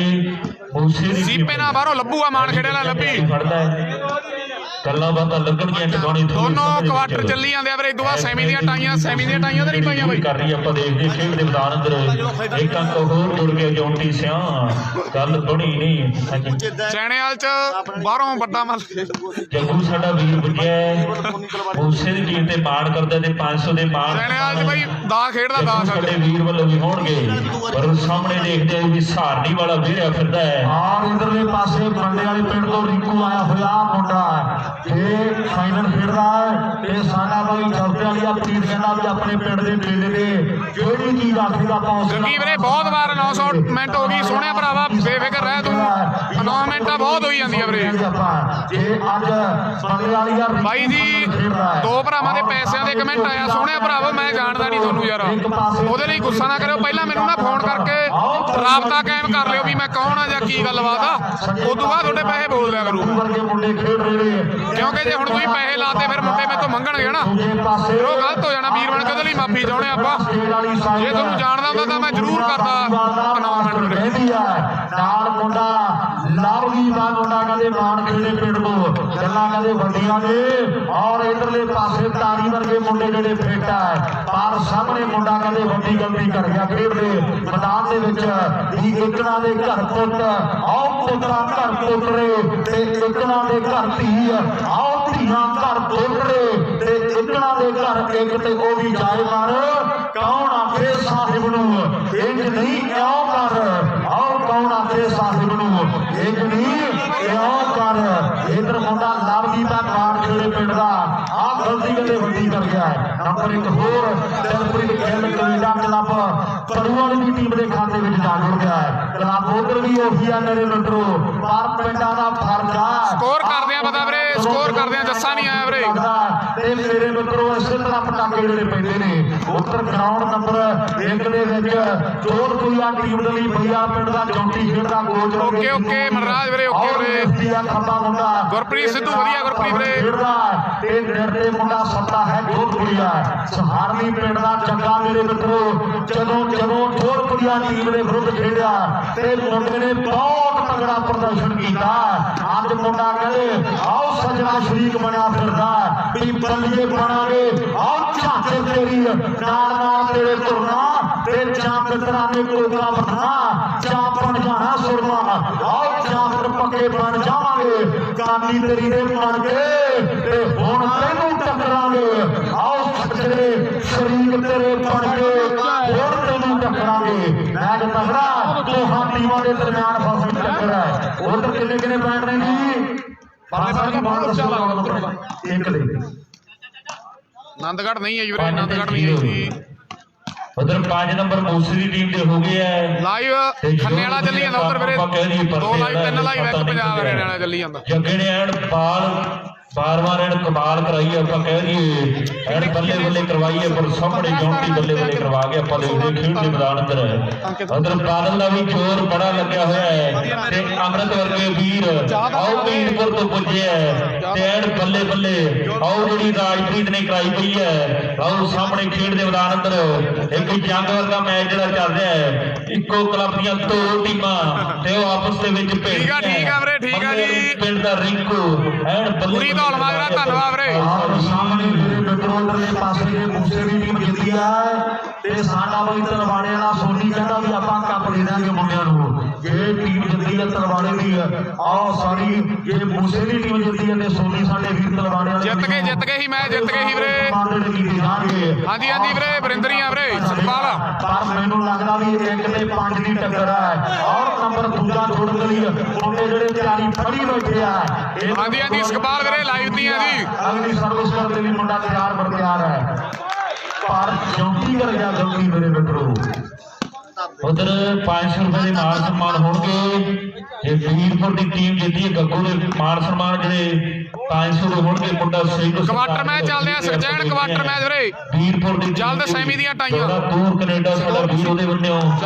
ਮੂਸੇ ਦੀ ਸੀਪੇ ਨਾਲ ਬਾਹਰੋਂ ਲੱਭੂਆ ਮਾਨ ਖੇੜੇ ਨਾਲ ਲੱਭੀ ਫੜਦਾ ਹੈ ਗੱਲਾਂ ਬਾਤਾਂ ਲੱਗਣਗੀਆਂ ਟਿਕਾਣੀ ਦੋਨੋਂ ਕੁਆਟਰ ਚੱਲੀ ਜਾਂਦੇ ਆ ਵੀਰੇ। ਇਦੋਂ ਬਾਅਦ ਸੈਮੀ ਦੀਆਂ ਟਾਈਆਂ ਤੇ ਨਹੀਂ ਪਾਈਆਂ ਬਾਈ ਕਰ ਰਹੀ ਆਪਾਂ ਦੇਖਦੇ ਖੇਡ ਦੇ ਮੈਦਾਨ ਅੰਦਰ ਇੱਕ ਅੰਕ ਹੋਰ ਜੁੜ ਕੇ ਜੌਂਟੀ ਸਿਆ ਗੱਲ ਬਣੀ ਨਹੀਂ ਹਾਂਜੀ ਚੈਣੇਵਾਲ ਚ ਬਾਹਰੋਂ ਵੱਡਾ ਮੱਲ ਜੱਗੂ ਸਾਡਾ ਵੀਰ ਬੁੱਝਿਆ ਮੂਸੇ ਦੀ ਟੀਮ ਤੇ ਮਾਣ ਕਰਦਾ ਤੇ 500 ਦੇ ਮਾਣ ਚੈਣੇਵਾਲ ਚ ਬਾਈ ਦਾ ਖੇਡਦਾ ਦਾ ਸਾਡੇ ਵੀਰ ਵੱਲੋਂ ਵੀ ਹੋਣਗੇ ਪਰ ਸਾਹਮਣੇ ਦੇਖਦੇ ਆ ਵੀ ਸਹਾਰਨੀ ਵਾਲਾ ਵੀਰਿਆ ਫਿਰਦਾ ਹੈ ਆਹ ਇਧਰਲੇ ਪਾਸੇ ਬੰਡੇ ਵਾਲੇ ਪਿੰਡ ਤੋਂ ਰਿੰਕੂ ਆਇਆ ਹੋਇਆ ਮੁੰਡਾ ਇਹ ਫਾਈਨਲ ਖੇਡਦਾ ਹੈ ਇਹ ਸਾਡਾ ਬਾਈ ਚੌਥੇ ਵਾਲੀ ਆ ਪ੍ਰੀਤ ਕਹਿੰਦਾ ਵੀ ਆਪਣੇ ਪਿੰਡ ਦੇ ਮੇਲੇ ਦੇ ਜਿਹੜੀ ਚੀਜ਼ ਆਖੇਗਾ ਆਪਾਂ ਉਸ ਜੱਗੀ ਵੀਰੇ ਬਹੁਤ ਵਾਰ 900 ਮਿੰਟ ਹੋ ਗਈ ਸੋਹਣਿਆ ਭਰਾਵਾ ਬੇਫਿਕਰ ਰਹਿ ਤੂੰ 9 ਮਿੰਟਾਂ ਬਹੁਤ ਹੋਈ ਜਾਂਦੀਆਂ ਵੀਰੇ। ਇਹ ਅੱਜ ਬੰਦੇ ਵਾਲੀ ਆ ਬਾਈ ਜੀ ਦੋ ਭਰਾਵਾਂ ਦੇ ਪੈਸਿਆਂ ਦੇ ਕਮੈਂਟ ਆਇਆ ਸੋਹਣਿਆ ਭਰਾਵਾ ਮੈਂ ਜਾਣਦਾ ਨਹੀਂ ਤੁਹਾਨੂੰ ਯਾਰ ਉਹਦੇ ਲਈ ਗੁੱਸਾ ਨਾ ਕਰਿਓ ਪਹਿਲਾਂ ਮੈਨੂੰ ਨਾ ਫੋਨ ਕਰਕੇ ਰਾਬਤਾ ਕਾਇਮ ਕਰ ਲਿਓ ਵੀ ਮੈਂ ਕੌਣ ਆ ਜਾਂ ਕੀ ਗੱਲਬਾਤ ਆ ਉਦੋਂ ਬਾਅਦ ਤੁਹਾਡੇ ਪੈਸੇ ਬੋਲ ਦਿਆ ਕਰੂ ਕਿਉਂਕਿ ਜੇ ਹੁਣ ਤੁਸੀਂ ਪੈਸੇ ਲਾਤੇ ਫਿਰ ਮੁੰਡੇ ਮੇਰੇ ਤੋਂ ਮੰਗਣਗੇ ਨਾ ਫਿਰ ਉਹ ਗਲਤ ਹੋ ਜਾਣਾ। ਵੀਰ ਬਣ ਕੇ ਉਹਦੇ ਲਈ ਮਾਫੀ ਚਾਹੁੰਦੇ ਆਪਾਂ ਜੇ ਤੁਹਾਨੂੰ ਜਾਣਦਾ ਹੁੰਦਾ ਤਾਂ ਮੈਂ ਜ਼ਰੂਰ ਕਰਦਾ ਅਨਾਉਂਸਮੈਂਟ ਵੀਰੇ। ਨਾਲ ਮੁੰਡਾ ਲਾਵੀ ਦਾ ਮੁੰਡਾ ਕਹਿੰਦੇ ਮਾਨ ਖੇੜੇ ਪਿੰਡ ਤੋਂ ਗੱਲਾਂ ਕਹਿੰਦੇ ਵੱਡੀਆਂ ਨੇ ਔਰ ਇਧਰਲੇ ਪਾਸੇ ਤਾਰੀ ਵਰਗੇ ਮੁੰਡੇ ਜਿਹੜੇ ਫਿੱਟ ਹੈ ਪਰ ਸਾਹਮਣੇ ਮੁੰਡਾ ਕਹਿੰਦੇ ਵੱਡੀ ਗਲਤੀ ਕਰ ਗਿਆ ਖੇਡ ਦੇ ਮੈਦਾਨ ਦੇ ਵਿੱਚ ਵੀ ਇਕਣਾ ਦੇ ਘਰ ਪੁੱਤ ਆਓ ਪੁੱਤਰਾ ਘਰ ਪੁੱਤਰੇ ਤੇ ਇਕਣਾ ਦੇ ਘਰ ਧੀ ਆਓ ਧੀਆਂ ਘਰ ਪੁੱਤਰੇ ਤੇ ਇਕਣਾ ਦੇ ਘਰ ਇੱਕ ਤੇ ਉਹ ਵੀ ਜਾਏ ਮਾਰ ਕੌਣ ਆਖੇ ਸਾਹਿਬ ਨੂੰ ਇੰਜ ਨਹੀਂ ਕਿਉਂ ਕਰ ਆਓ ਕੌਣ ਆਖੇ ਸਾਹਿਬ ਨੂੰ ਇੰਜ ਨਹੀਂ ਕਿਉਂ ਕਰ ਇਧਰ ਮੁੰਡਾ ਲਵਜੀ ਦਾ ਮਾਨ ਖੇੜੇ ਪਿੰਡ ਦਾ ਆਹ ਗਲਤੀ ਕਦੇ ਵੱਡੀ ਕਰ ਗਿਆ ਨੰਬਰ 1 ਹੋਰ ਦਿਲਪ੍ਰੀਤ ਗਿੱਲ ਕੈਨੇਡਾ ਕਲੱਬ ਪੜੂਵਾਲ ਦੀ ਟੀਮ ਦੇ ਖਾਤੇ ਵਿੱਚ ਜਾ ਜੁੜ ਗਿਆ ਹੈ। ਕਲੱਬ ਉਧਰ ਵੀ ਉਹੀ ਆ ਮੇਰੇ ਮਿੱਤਰੋ ਪਰ ਪਿੰਡਾਂ ਦਾ ਫਰਜ਼ ਆ ਸਕੋਰ ਕਰਦੇ ਆ ਪਤਾ ਵੀਰੇ ਸਕੋਰ ਕਰਦੇ ਆ ਜੱਸਾ ਨਹੀਂ ਆਇਆ ਵੀਰੇ ਤੇ ਮੇਰੇ ਮਿੱਤਰੋ ਇਸੇ ਤਰ੍ਹਾਂ ਪਟਾਕੇ ਜਿਹੜੇ ਪੈਂਦੇ ਨੇ ਉਧਰ ਗਰਾਊਂਡ ਨੰਬਰ 1 ਦੇ ਵਿੱਚ ਜੋਧਪੁਰੀਆ ਟੀਮ ਦੇ ਲਈ ਭਈਆ ਪਿੰਡ ਦਾ ਚੌਂਟੀ ਖੇਡਦਾ ਕੋਚ ਓਕੇ ਮਨਰਾਜ ਵੀਰੇ ਓਕੇ ਵੀਰੇ ਖੱਬਾ ਮੁੰਡਾ ਗੁਰਪ੍ਰੀਤ ਸਿੱਧੂ ਵਧੀਆ ਗੁਰਪ੍ਰੀਤ ਵੀਰੇ ਖੇਡਦਾ ਤੇ ਨਿਰਦੇ ਮੁੰਡਾ ਸੱਤਾ ਹੈ ਜੋਧਪੁਰੀਆ ਸਹਾਰਨੀ ਪਿੰਡ ਦਾ ਚੰਗਾ ਮੇਰੇ ਮਿੱਤਰੋ ਜਦੋਂ ਜੋਧਪੁਰੀਆ ਟੀਮ ਦੇ ਵਿਰੁੱਧ ਖੇਡਿਆ ਤੇ ਮੁੰਡੇ ਨੇ ਬਹੁਤ ਤਗੜਾ ਪ੍ਰਦਰਸ਼ਨ ਕੀਤਾ। ਅੱਜ ਮੁੰਡਾ ਕਹਿੰਦੇ ਆਓ ਸੱਜਣਾ ਸ਼ਰੀਕ ਬਣਿਆ ਫਿਰਦਾ ਵੀ ਬੱਲੀਏ ਬਣਾਂਗੇ ਆਓ ਝਾਂਕੇ ਤੇਰੀ ਨਾਲ ਤੇਰੇ ਤੁਰਨਾ ਤੇ ਜਾਂ ਮਿੱਤਰਾਂ ਨੇ ਕੋਕਾ ਬਣਨਾ ਜਾਂ ਬਣ ਜਾਣਾ ਸੁਰਮਾ ਆਓ ਜਾਂ ਫਿਰ ਪੱਕੇ ਬਣ ਜਾਵਾਂਗੇ ਕਾਨੀ ਤੇਰੀ ਦੇ ਬਣ ਕੇ ਤੇ ਹੁਣ ਤੈਨੂੰ ਟੱਕਰਾਂਗੇ ਆਓ ਸੱਜਣੇ ਸ਼ਰੀਕ ਤੇਰੇ ਬਣ ਕੇ ਹੁਣ ਤੈਨੂੰ ਟੱਕਰਾਂਗੇ ਮੈਚ ਤਗੜਾ ਦੋਹਾਂ ਟੀਮਾਂ ਦੇ ਦਰਮਿਆਨ ਫਸਲ ਟੱਕਰ ਹੈ। ਉਧਰ ਕਿੰਨੇ ਕਿੰਨੇ ਪੁਆਇੰਟ ਨੇ ਜੀ ਇੱਕ ਦੇ ਆਨੰਦਗੜ੍ਹ ਨਹੀਂ ਆਈ ਵੀਰੇ ਆਨੰਦਗੜ੍ਹ ਨਹੀਂ ਆਈ ਸੀ ਉਧਰ 5 ਨੰਬਰ ਮੂਸੇ ਦੀ ਟੀਮ ਦੇ ਹੋ ਗਏ ਹੈ ਲਾਈਵ ਖੰਨੇ ਵਾਲਾ ਚੱਲੀ ਜਾਂਦਾ ਉਧਰ ਵੀਰੇ 2 ਲਾਈਵ 3 ਲਾਈਵ ਇੱਕ ਪੰਜਾਬ ਹਰਿਆਣਾ ਵਾਲਾ ਚੱਲੀ ਜਾਂਦਾ ਜੱਗੇ ਨੇ ਐਨ ਬਾਰ-ਬਾਰ ਐਨ ਕਮਾਲ ਕਰਾਈ ਆਪਾਂ ਕਹਿ ਦਈਏ ਐਨ ਬੱਲੇ ਕਰਵਾਈ ਹੈ ਪਰ ਸਾਹਮਣੇ ਜੌਂਟੀ ਬੱਲੇ ਕਰਵਾ ਕੇ ਆਪਾਂ ਦੇਖਦੇ ਖੇਡ ਦੇ ਮੈਦਾਨ ਅੰਦਰ ਉਧਰ ਬਾਦਲ ਦਾ ਵੀ ਜ਼ੋਰ ਬੜਾ ਲੱਗਿਆ ਹੋਇਆ ਹੈ ਤੇ ਅੰਮ੍ਰਿਤ ਵਰਗੇ ਵੀਰ ਆਓ ਮੀਰਪੁਰ ਤੋਂ ਪੁੱਜੇ ਹੈ ਤੇ ਐਨ ਬੱਲੇ ਬੱਲੇ ਆਓ ਜਿਹੜੀ ਰਾਜਪ੍ਰੀਤ ਨੇ ਕਰਾਈ ਪਈ ਹੈ। ਆਓ ਸਾਹਮਣੇ ਖੇਡ ਦੇ ਮੈਦਾਨ ਅੰਦਰ ਇੱਕ ਜੰਗ ਵਰਗਾ ਮੈਚ ਜਿਹੜਾ ਚੱਲ ਰਿਹਾ ਹੈ। ਇੱਕੋ ਕਲੱਬ ਦੀਆਂ ਦੋ ਟੀਮਾਂ ਤੇ ਉਹ ਆਪਸ ਦੇ ਵਿੱਚ ਠੀਕ ਆ ਵੀਰੇ, ਠੀਕ ਆ ਜੀ। ਪਿੰਡ ਦਾ ਰਿੰਕੂ ਐਨ ਬੱਲੇ ਪੂਰੀ ਧੌਲ ਮਾਜਰਾ, ਧੰਨਵਾਦ ਵੀਰੇ। ਸਾਹਮਣੇ ਮੇਰੇ ਮਿੱਤਰੋ ਦੇ ਪਾਸੇ ਦੇ ਮੂਸੇ ਦੀ ਟੀਮ ਜਿੱਤੀ ਹੈ ਤੇ ਸਾਡਾ ਬਈ ਤਲਵਾੜੇ ਵਾਲਾ ਸੋਨੀ ਕਹਿੰਦਾ ਵੀ ਆਪਾਂ ਕੱਪ ਦੇ ਦਾਂਗੇ ਮੁੰਡਿਆਂ ਨੂੰ। ਜੇ ਟੀਮ ਜਿੱਤੀ ਹੈ ਤਲਵਾੜੇ ਦੀ ਆਹ ਸਾਰੀ ਜੇ ਮੂਸੇ ਦੀ ਟੀਮ ਜਿੱਤੀ ਹੈ ਤੇ ਸੋਨੀ ਸਾਡੇ ਵੀਰ ਤਲਵਾੜੇ ਵਾਲੇ ਜਿੱਤ ਗਏ ਹੀ ਮੈਚ, ਜਿੱਤ ਗਏ ਹੀ ਵੀਰੇ। ਹਾਂਜੀ ਵੀਰੇ, ਵਰਿੰਦਰੀਆਂ ਵੀਰੇ ਸੁਖਪਾਲ। ਪਰ ਮੈਨੂੰ ਲੱਗਦਾ ਵੀ 1 ਤੇ 5 ਦੀ ਟੱਕਰ ਹੈ ਔਰ ਨੰਬਰ ਦੂਜਾ ਛੋੜਨ ਲਈ ਮੁੰਡੇ ਜਿਹੜੇ ਤਿਆਰੀ ਫੜੀ ਬੈਠੇ ਆ। ਹਾਂਜੀ ਸੁਖਪਾਲ ਵੀਰੇ ਲਾਈਵ ਦੀਆਂ ਜੀ। ਅਗਲੀ ਸਰਵਿਸ ਕਰਦੇ ਵੀ ਮੁੰਡਾ ਤਿਆਰ ਬਰ ਤਿਆਰ ਹੈ ਪਰ ਚੌਂਕੀ ਕਰ ਗਿਆ ਗਲਤੀ ਮੇਰੇ ਮਿੱਤਰੋ। ਉਧਰ 500 ਰੁਪਏ ਦੇ ਮਾਨ ਸਨਮਾਨ ਹੋਣਗੇ। ਜੇ ਵੀਰਪੁਰ ਦੀ ਟੀਮ ਜਿੱਤੀ ਹੈ ਗੱਗੂ ਦੇ ਮਾਨ ਸਨਮਾਨ ਜਿਹੜੇ 500 ਦੇ ਹੋਣਗੇ। ਮੁੰਡਾ ਸਿੰਘ ਕੁਆਟਰ ਮੈਚ ਚੱਲਦੇ ਆ ਸਖਜੈਨ ਕੁਆਟਰ ਮੈਚ ਵੀਰੇ। ਵੀਰਪੁਰ ਦੀ ਜਲਦ ਸੈਮੀ ਦੀਆਂ ਟਾਈਆਂ। ਦੂਰ ਕੈਨੇਡਾ ਸਾਡਾ ਵੀਰ ਉਹਦੇ ਵੱਲੋਂ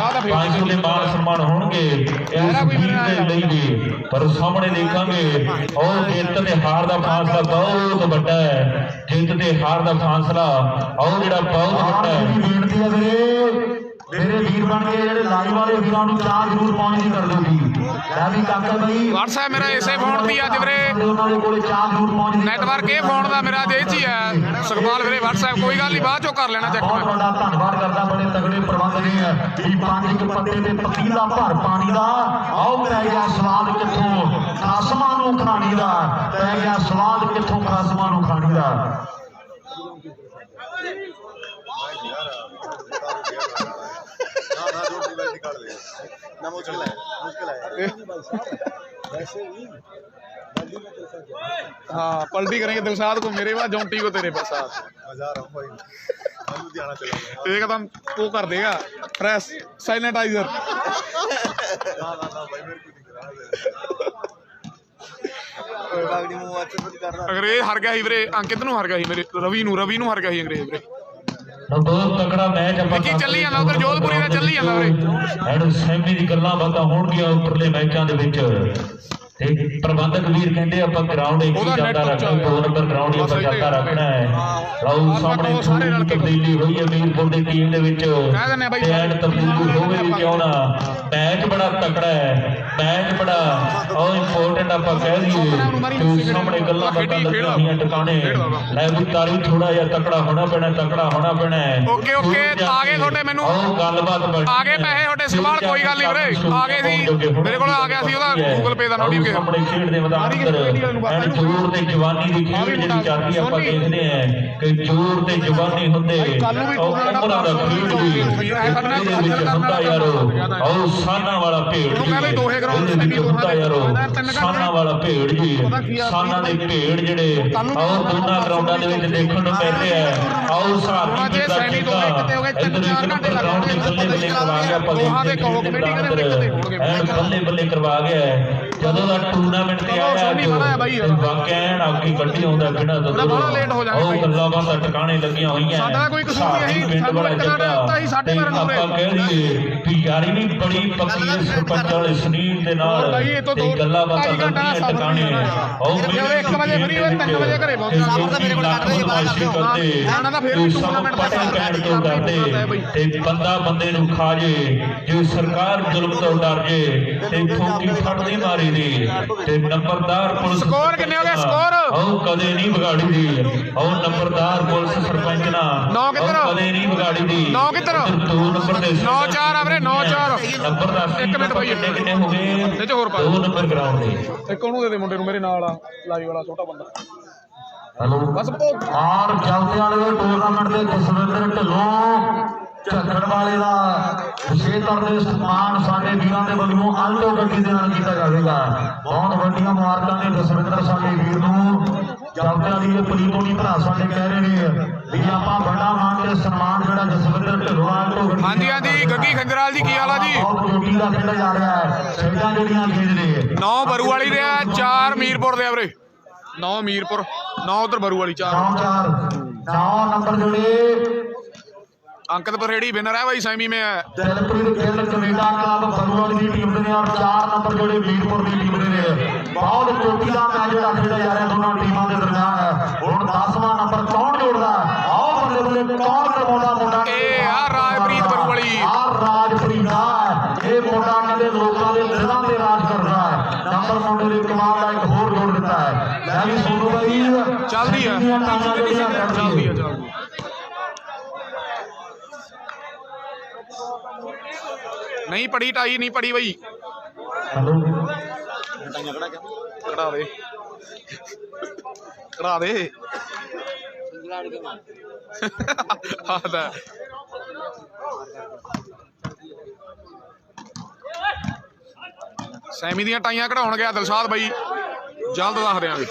500 ਦੇ ਮਾਨ ਸਨਮਾਨ ਹੋਣਗੇ ਇਸ ਵੀਰ ਦੇ ਲਈ ਵੀ। ਪਰ ਸਾਹਮਣੇ ਦੇਖਾਂਗੇ ਉਹ ਜਿੱਤ ਤੇ ਹਾਰ ਦਾ ਫਾਸਲਾ ਬਹੁਤ ਵੱਡਾ ਹੈ। ਜਿੱਤ ਤੇ ਹਾਰ ਦਾ ਫਾਸਲਾ ਉਹ ਜਿਹੜਾ ਬਹੁਤ ਵੱਡਾ ਹੈ। ਬੇਨਤੀ ਹੈ ਮੇਰੇ ਵੀਰ ਬਣ ਕੇ ਜਿਹੜੇ ਲਾਈਵ ਵਾਲੇ ਵੀਰਾਂ ਨੂੰ ਚਾਹ ਜ਼ਰੂਰ ਪਾਉਣੀ ਦੀ ਕਰ ਦਿਓ ਜੀ। ਮੈਂ ਵੀ ਕਾਕਾ ਬਾਈ WhatsApp ਮੇਰਾ ਇਸੇ ਫੋਨ ਦੀ ਅੱਜ ਵੀਰੇ ਉਹਨਾਂ ਦੇ ਕੋਲੇ ਚਾਹ ਜ਼ਰੂਰ ਪਹੁੰਚਦੀ। ਨੈਟਵਰਕ ਇਹ ਫੋਨ ਦਾ ਮੇਰਾ ਜੇ ਚ ਹੀ ਹੈ ਸੁਖਪਾਲ ਵੀਰੇ। WhatsApp ਕੋਈ ਗੱਲ ਨਹੀਂ, ਬਾਅਦ ਚੋਂ ਕਰ ਲੈਣਾ ਚੈੱਕ ਬਹੁਤ ਮੈਂ। ਵੱਡਾ ਧੰਨਵਾਦ ਕਰਦਾ ਬੜੇ ਤਗੜੇ ਪ੍ਰਬੰਧ ਨੇ ਵੀ 5 ਪੱਤੇ ਤੇ ਪਤੀਲਾ ਭਰ ਪਾਣੀ ਦਾ। ਆਓ ਪੈ ਗਿਆ ਸਵਾਦ ਕਿੱਥੋਂ ਖਾਸਮਾਂ ਨੂੰ ਖਾਣੀ ਦਾ, ਪੈ ਗਿਆ ਸਵਾਦ ਕਿੱਥੋਂ ਖਾਸਮਾਂ ਨੂੰ ਖਾਣੀ ਦਾ। हाँ पलटी करेंगे दिलशाद को मेरे पास, जॉन्टी को तेरे पास एकदम वो कर देगा प्रेस सैनिटाइजर। अंग्रेज हार गया ही वीरे। अंकित नूं हार गया ही मेरे रवि नूं हार गया ही अंग्रेज वीरे। ਬਹੁਤ ਤਕੜਾ ਮੈਚ ਆਪਾਂ ਕੀ ਚੱਲੀ ਜਾਂਦਾ ਉਧਰ ਜੋਧਪੁਰੀ ਦਾ ਚੱਲੀ ਜਾਂਦਾ ਵੀਰੇ। ਐਂਡ ਸੈਮੀ ਦੀ ਗੱਲਾਂ ਬਾਤਾਂ ਹੋਣਗੀਆਂ ਉੱਪਰਲੇ ਮੈਚਾਂ ਦੇ ਵਿੱਚ। ਤੇ ਪ੍ਰਬੰਧਕ ਵੀਰ ਕਹਿੰਦੇ ਆਪਾਂ ਗਰਾਊਂਡ ਇੱਕ ਹੀ ਜਾਂਦਾ ਰੱਖਣਾ, 2 ਨੰਬਰ ਗਰਾਊਂਡ ਹੀ ਆਪਾਂ ਜਾਂਦਾ ਰੱਖਣਾ ਹੈ। ਲਓ ਸਾਹਮਣੇ ਤਬਦੀਲੀ ਹੋਈ ਹੈ ਵੀਰਪੁਰ ਦੀ ਟੀਮ ਦੇ ਵਿੱਚ। ਤੇ ਐਂਡ ਤਬਦੀਲੀ ਹੋਵੇ ਵੀ ਕਿਉਂ ਨਾ, ਮੈਚ ਬੜਾ ਤਕੜਾ ਹੈ, ਮੈਚ ਬੜਾ ਉਹ ਇੰਪੋਰਟੈਂਟ ਆਪਾਂ ਕਹਿ ਦਈਏ। ਤੇ ਸਾਹਮਣੇ ਗੱਲਾਂ ਬਾਤਾਂ ਲੱਗੀਆਂ ਹੋਈਆਂ ਟਿਕਾਣੇ। ਲੈ ਵੀ ਤਾਰੀ ਥੋੜਾ ਜਿਹਾ ਤਕੜਾ ਹੋਣਾ ਪੈਣਾ, ਤਕੜਾ ਹੋਣਾ ਪੈਣਾ ਹੈ। ਓਕੇ ਆ ਗਏ ਤੁਹਾਡੇ ਮੈਨੂੰ ਉਹ ਗੱਲਬਾਤ ਆ ਗਏ ਪੈਸੇ ਤੁਹਾਡੇ ਸਵਾਲ ਕੋਈ ਗੱਲ ਨਹੀਂ ਵੀਰੇ। ਆ ਗਏ ਸੀ ਮੇਰੇ ਕੋਲ, ਆ ਗਿਆ ਸੀ ਉਹਦਾ ਗੂਗਲ ਪੇ ਦਾ ਨੋਟੀਫਿਕੇਸ਼ਨ। ਸਾਹਮਣੇ ਖੇਡ ਦੇ ਮੈਦਾਨ ਅੰਦਰ ਐਨ ਜ਼ੋਰ ਤੇ ਜਵਾਨੀ ਦੀ ਖੇਡ ਜਿਹੜੀ ਚੱਲਦੀ ਆਪਾਂ ਦੇਖਦੇ ਆ ਕਿ ਜ਼ੋਰ ਤੇ ਜਵਾਨੀ ਹੁੰਦੇ ਉਮਰਾਂ ਦਾ ਖੇਡ ਵੀ ਇਹਦੇ ਵਿੱਚ ਹੁੰਦਾ ਯਾਰੋ। ਆਓ ਸਾਨਾ ਵਾਲਾ ਭੇਡ ਜੀ ਹੁੰਦਾ ਯਾਰੋ, ਸਾਨਾ ਵਾਲਾ ਭੇਡ ਜੀ। ਸਾਨਾ ਦੇ ਭੇਡ ਜਿਹੜੇ ਆਓ ਦੋਨਾਂ ਗਰਾਊਂਡਾਂ ਦੇ ਵਿੱਚ ਦੇਖਣ ਨੂੰ ਮਿਲਦੇ ਆ। ਆਓ ਸਾਡੀ ਦਾ ਗਰਾਊਂਡ ਦੇ ਬੱਲੇ ਬੱਲੇ ਕਰਵਾ ਗਿਆ ਬੱਲੇ ਬੱਲੇ ਕਰਵਾ ਗਿਆ। ਜਦੋਂ ਦਾ ਟੂਰਨਾਮੈਂਟ ਤੇ ਆਇਆ ਵਾਕਿਆ ਆਗੀ ਗੱਡੀ ਆਉਂਦਾ ਬਿਨਾਂ ਤੋਂ ਉਹ ਗੱਲਾਂ ਬਾਤਾਂ ਟਿਕਾਣੇ ਲੱਗੀਆਂ ਹੋਈਆਂ। ਪਿੰਡ ਵਾਲਾ ਜੱਗਾ ਆਪਾਂ ਕਹਿ ਦਈਏ ਵੀ ਯਾਰੀ ਵੀ ਬੜੀ ਪੱਕੀ ਹੈ ਸਰਪੰਚ ਵਾਲੇ ਸੁਨੀਲ ਦੇ ਨਾਲ। ਤੇ ਗੱਲਾਂ ਬਾਤਾਂ ਲੱਗੀਆਂ ਟਿਕਾਣੇ। ਉਹ 1 ਵਜੇ ਫਰੀ ਹੋਏ 3 ਵਜੇ ਘਰੇ ਪਹੁੰਚਣਾ ਮੇਰੇ ਕੋਲ 8 ਵਜੇ ਬਾਅਦ ਕਰਦੇ ਤੇ ਬੰਦਾ ਬੰਦੇ ਨੂੰ ਖਾ ਜੇ, ਜੇ ਸਰਕਾਰ ਜ਼ੁਲਮ ਤੋਂ ਡਰ ਜੇ ਤੇ ਠੋਕੀ ਫੜਦੀ ਮਾਰੀ ਦੀ। ਤੇ ਨੰਬਰਦਾਰ ਪੁਲਿਸ ਸਕੋਰ ਕਿੰਨੇ ਹੋ ਗਏ? ਸਕੋਰ ਉਹ ਕਦੇ ਨਹੀਂ ਵਿਗਾੜੀ ਦੀ। ਉਹ ਨੰਬਰਦਾਰ ਪੁਲਿਸ ਸਰਪੰਚ ਨਾ ਕਦੇ ਨਹੀਂ ਵਿਗਾੜੀ ਦੀ। 9 ਕਿੱਧਰ 2 ਨੰਬਰ ਦੇ 9-4 ਆ ਵੀਰੇ 9-4 ਨੰਬਰ ਦਾ 1 ਮਿੰਟ ਭਾਈ ਕਿੰਨੇ ਹੋ ਗਏ? 2 ਨੰਬਰ ਗਰਾਊਂਡ ਦੇ ਇੱਕ ਉਹਨੂੰ ਦੇ ਦੇ ਮੁੰਡੇ ਨੂੰ ਮੇਰੇ ਨਾਲ ਆ ਲਾਈਵ ਵਾਲਾ ਛੋਟਾ ਬੰਦਾ। ਹੈਲੋ ਬਸ ਔਰ ਜਲਦੇ ਵਾਲੇ ਟੂਰਨਾਮੈਂਟ ਦੇ ਜਸਵਿੰਦਰ ਢਿੱਲੋਂ ਝੱਖੜ ਵਾਲੇ ਦਾ ਵਿਸ਼ੇਸ਼ ਤੌਰ ਤੇ ਸਨਮਾਨ ਸਾਡੇ ਵੀਰਾਂ ਦੇ ਵੱਲੋਂ ਆਲਟੋ ਗੱਡੀ ਦੇ ਨਾਲ ਕੀਤਾ ਜਾਵੇਗਾ। ਬਹੁਤ ਵੱਡੀਆਂ ਮੁਬਾਰਕਾਂ ਨੇ ਜਸਵਿੰਦਰ ਸਾਡੇ ਵੀਰ ਨੂੰ। ਜਲਦੇ ਵਾਲੀ ਪਲੀਟੋਨੀ ਭਰਾ ਸਾਡੇ ਕਹਿ ਰਹੇ ਨੇ ਵੀ ਆਪਾਂ ਵੱਡਾ ਮਾਨ ਤੇ ਸਨਮਾਨ ਜਿਹੜਾ ਜਸਵਿੰਦਰ ਢਿੱਲੋਂ ਆਲਟੋ ਗੱਡੀ। ਹਾਂਜੀ ਗੱਗੀ ਖੰਜਰਾਲ ਜੀ ਕੀ ਹਾਲ ਆ ਜੀ? ਬਹੁਤ ਜੋਟੀ ਦਾ ਖੇਡਿਆ ਜਾ ਰਿਹਾ ਹੈ। ਖੇਡਾਂ ਜਿਹੜੀਆਂ ਖੇਡ ਰਹੇ 9 ਬਰੂ ਵਾਲੀ ਦੇ ਆ, 4 ਮੀਰਪੁਰ ਦੇ ਆ ਵੀਰੇ। 9 ਮੀਰਪੁਰ 9 ਉਧਰ ਬਰੂ ਵਾਲੀ 4 9 ਨੰਬਰ ਜਿਹੜੇ अंकित परेड़ी विनर है भाई सेमी में है। ਦਿਲਪ੍ਰੀਤ ਗਿੱਲ ਕੈਨੇਡਾ ਕਲੱਬ ਬਰੂਆਲ ਦੀ ਟੀਮ ਦੇ ਨੇ ਔਰ 4 ਨੰਬਰ ਜਿਹੜੇ ਮੀਰਪੁਰ ਦੀ ਟੀਮ ਦੇ ਨੇ। ਬਹੁਤ ਚੋਟੀ ਦਾ ਮੈਚ ਜਿਹੜਾ ਖੇਡਿਆ ਜਾ ਰਿਹਾ ਦੋਨਾਂ ਟੀਮਾਂ ਦੇ ਦਰਮਿਆਨ। ਹੁਣ 10ਵਾਂ ਨੰਬਰ ਕੌਣ ਜੋੜਦਾ? ਆਓ ਬੱਲੇ ਬੱਲੇ ਕੌਣ ਕਰਵਾਉਂਦਾ ਮੁੰਡਾ? ਇਹ ਆ ਰਾਜਪ੍ਰੀਤ ਬਰੂਵਾਲੀ। ਆ ਰਾਜਪ੍ਰੀਤ ਆ ਇਹ ਮੁੰਡਾ ਕਹਿੰਦੇ ਲੋਕਾਂ ਦੇ ਦਿਲਾਂ ਤੇ ਰਾਜ ਕਰਦਾ ਹੈ। ਨੰਬਰ ਮੁੰਡੇ ਦੇ ਕਮਾਲ ਦਾ ਇੱਕ ਹੋਰ ਜੋੜ ਦਿੱਤਾ ਹੈ। ਲੈ ਵੀ ਸੋਨੂ ਬਾਈ ਚੱਲਦੀ ਆ ਚੱਲਦੀ ਆ ਚੱਲਦੀ ਆ। नहीं पड़ी टाई नहीं पड़ी भाई कढ़ा दे कढ़ा दे सैमी दियां टाइयां कढ़ाउण गया दिलशाद भाई जल्द दस देंगे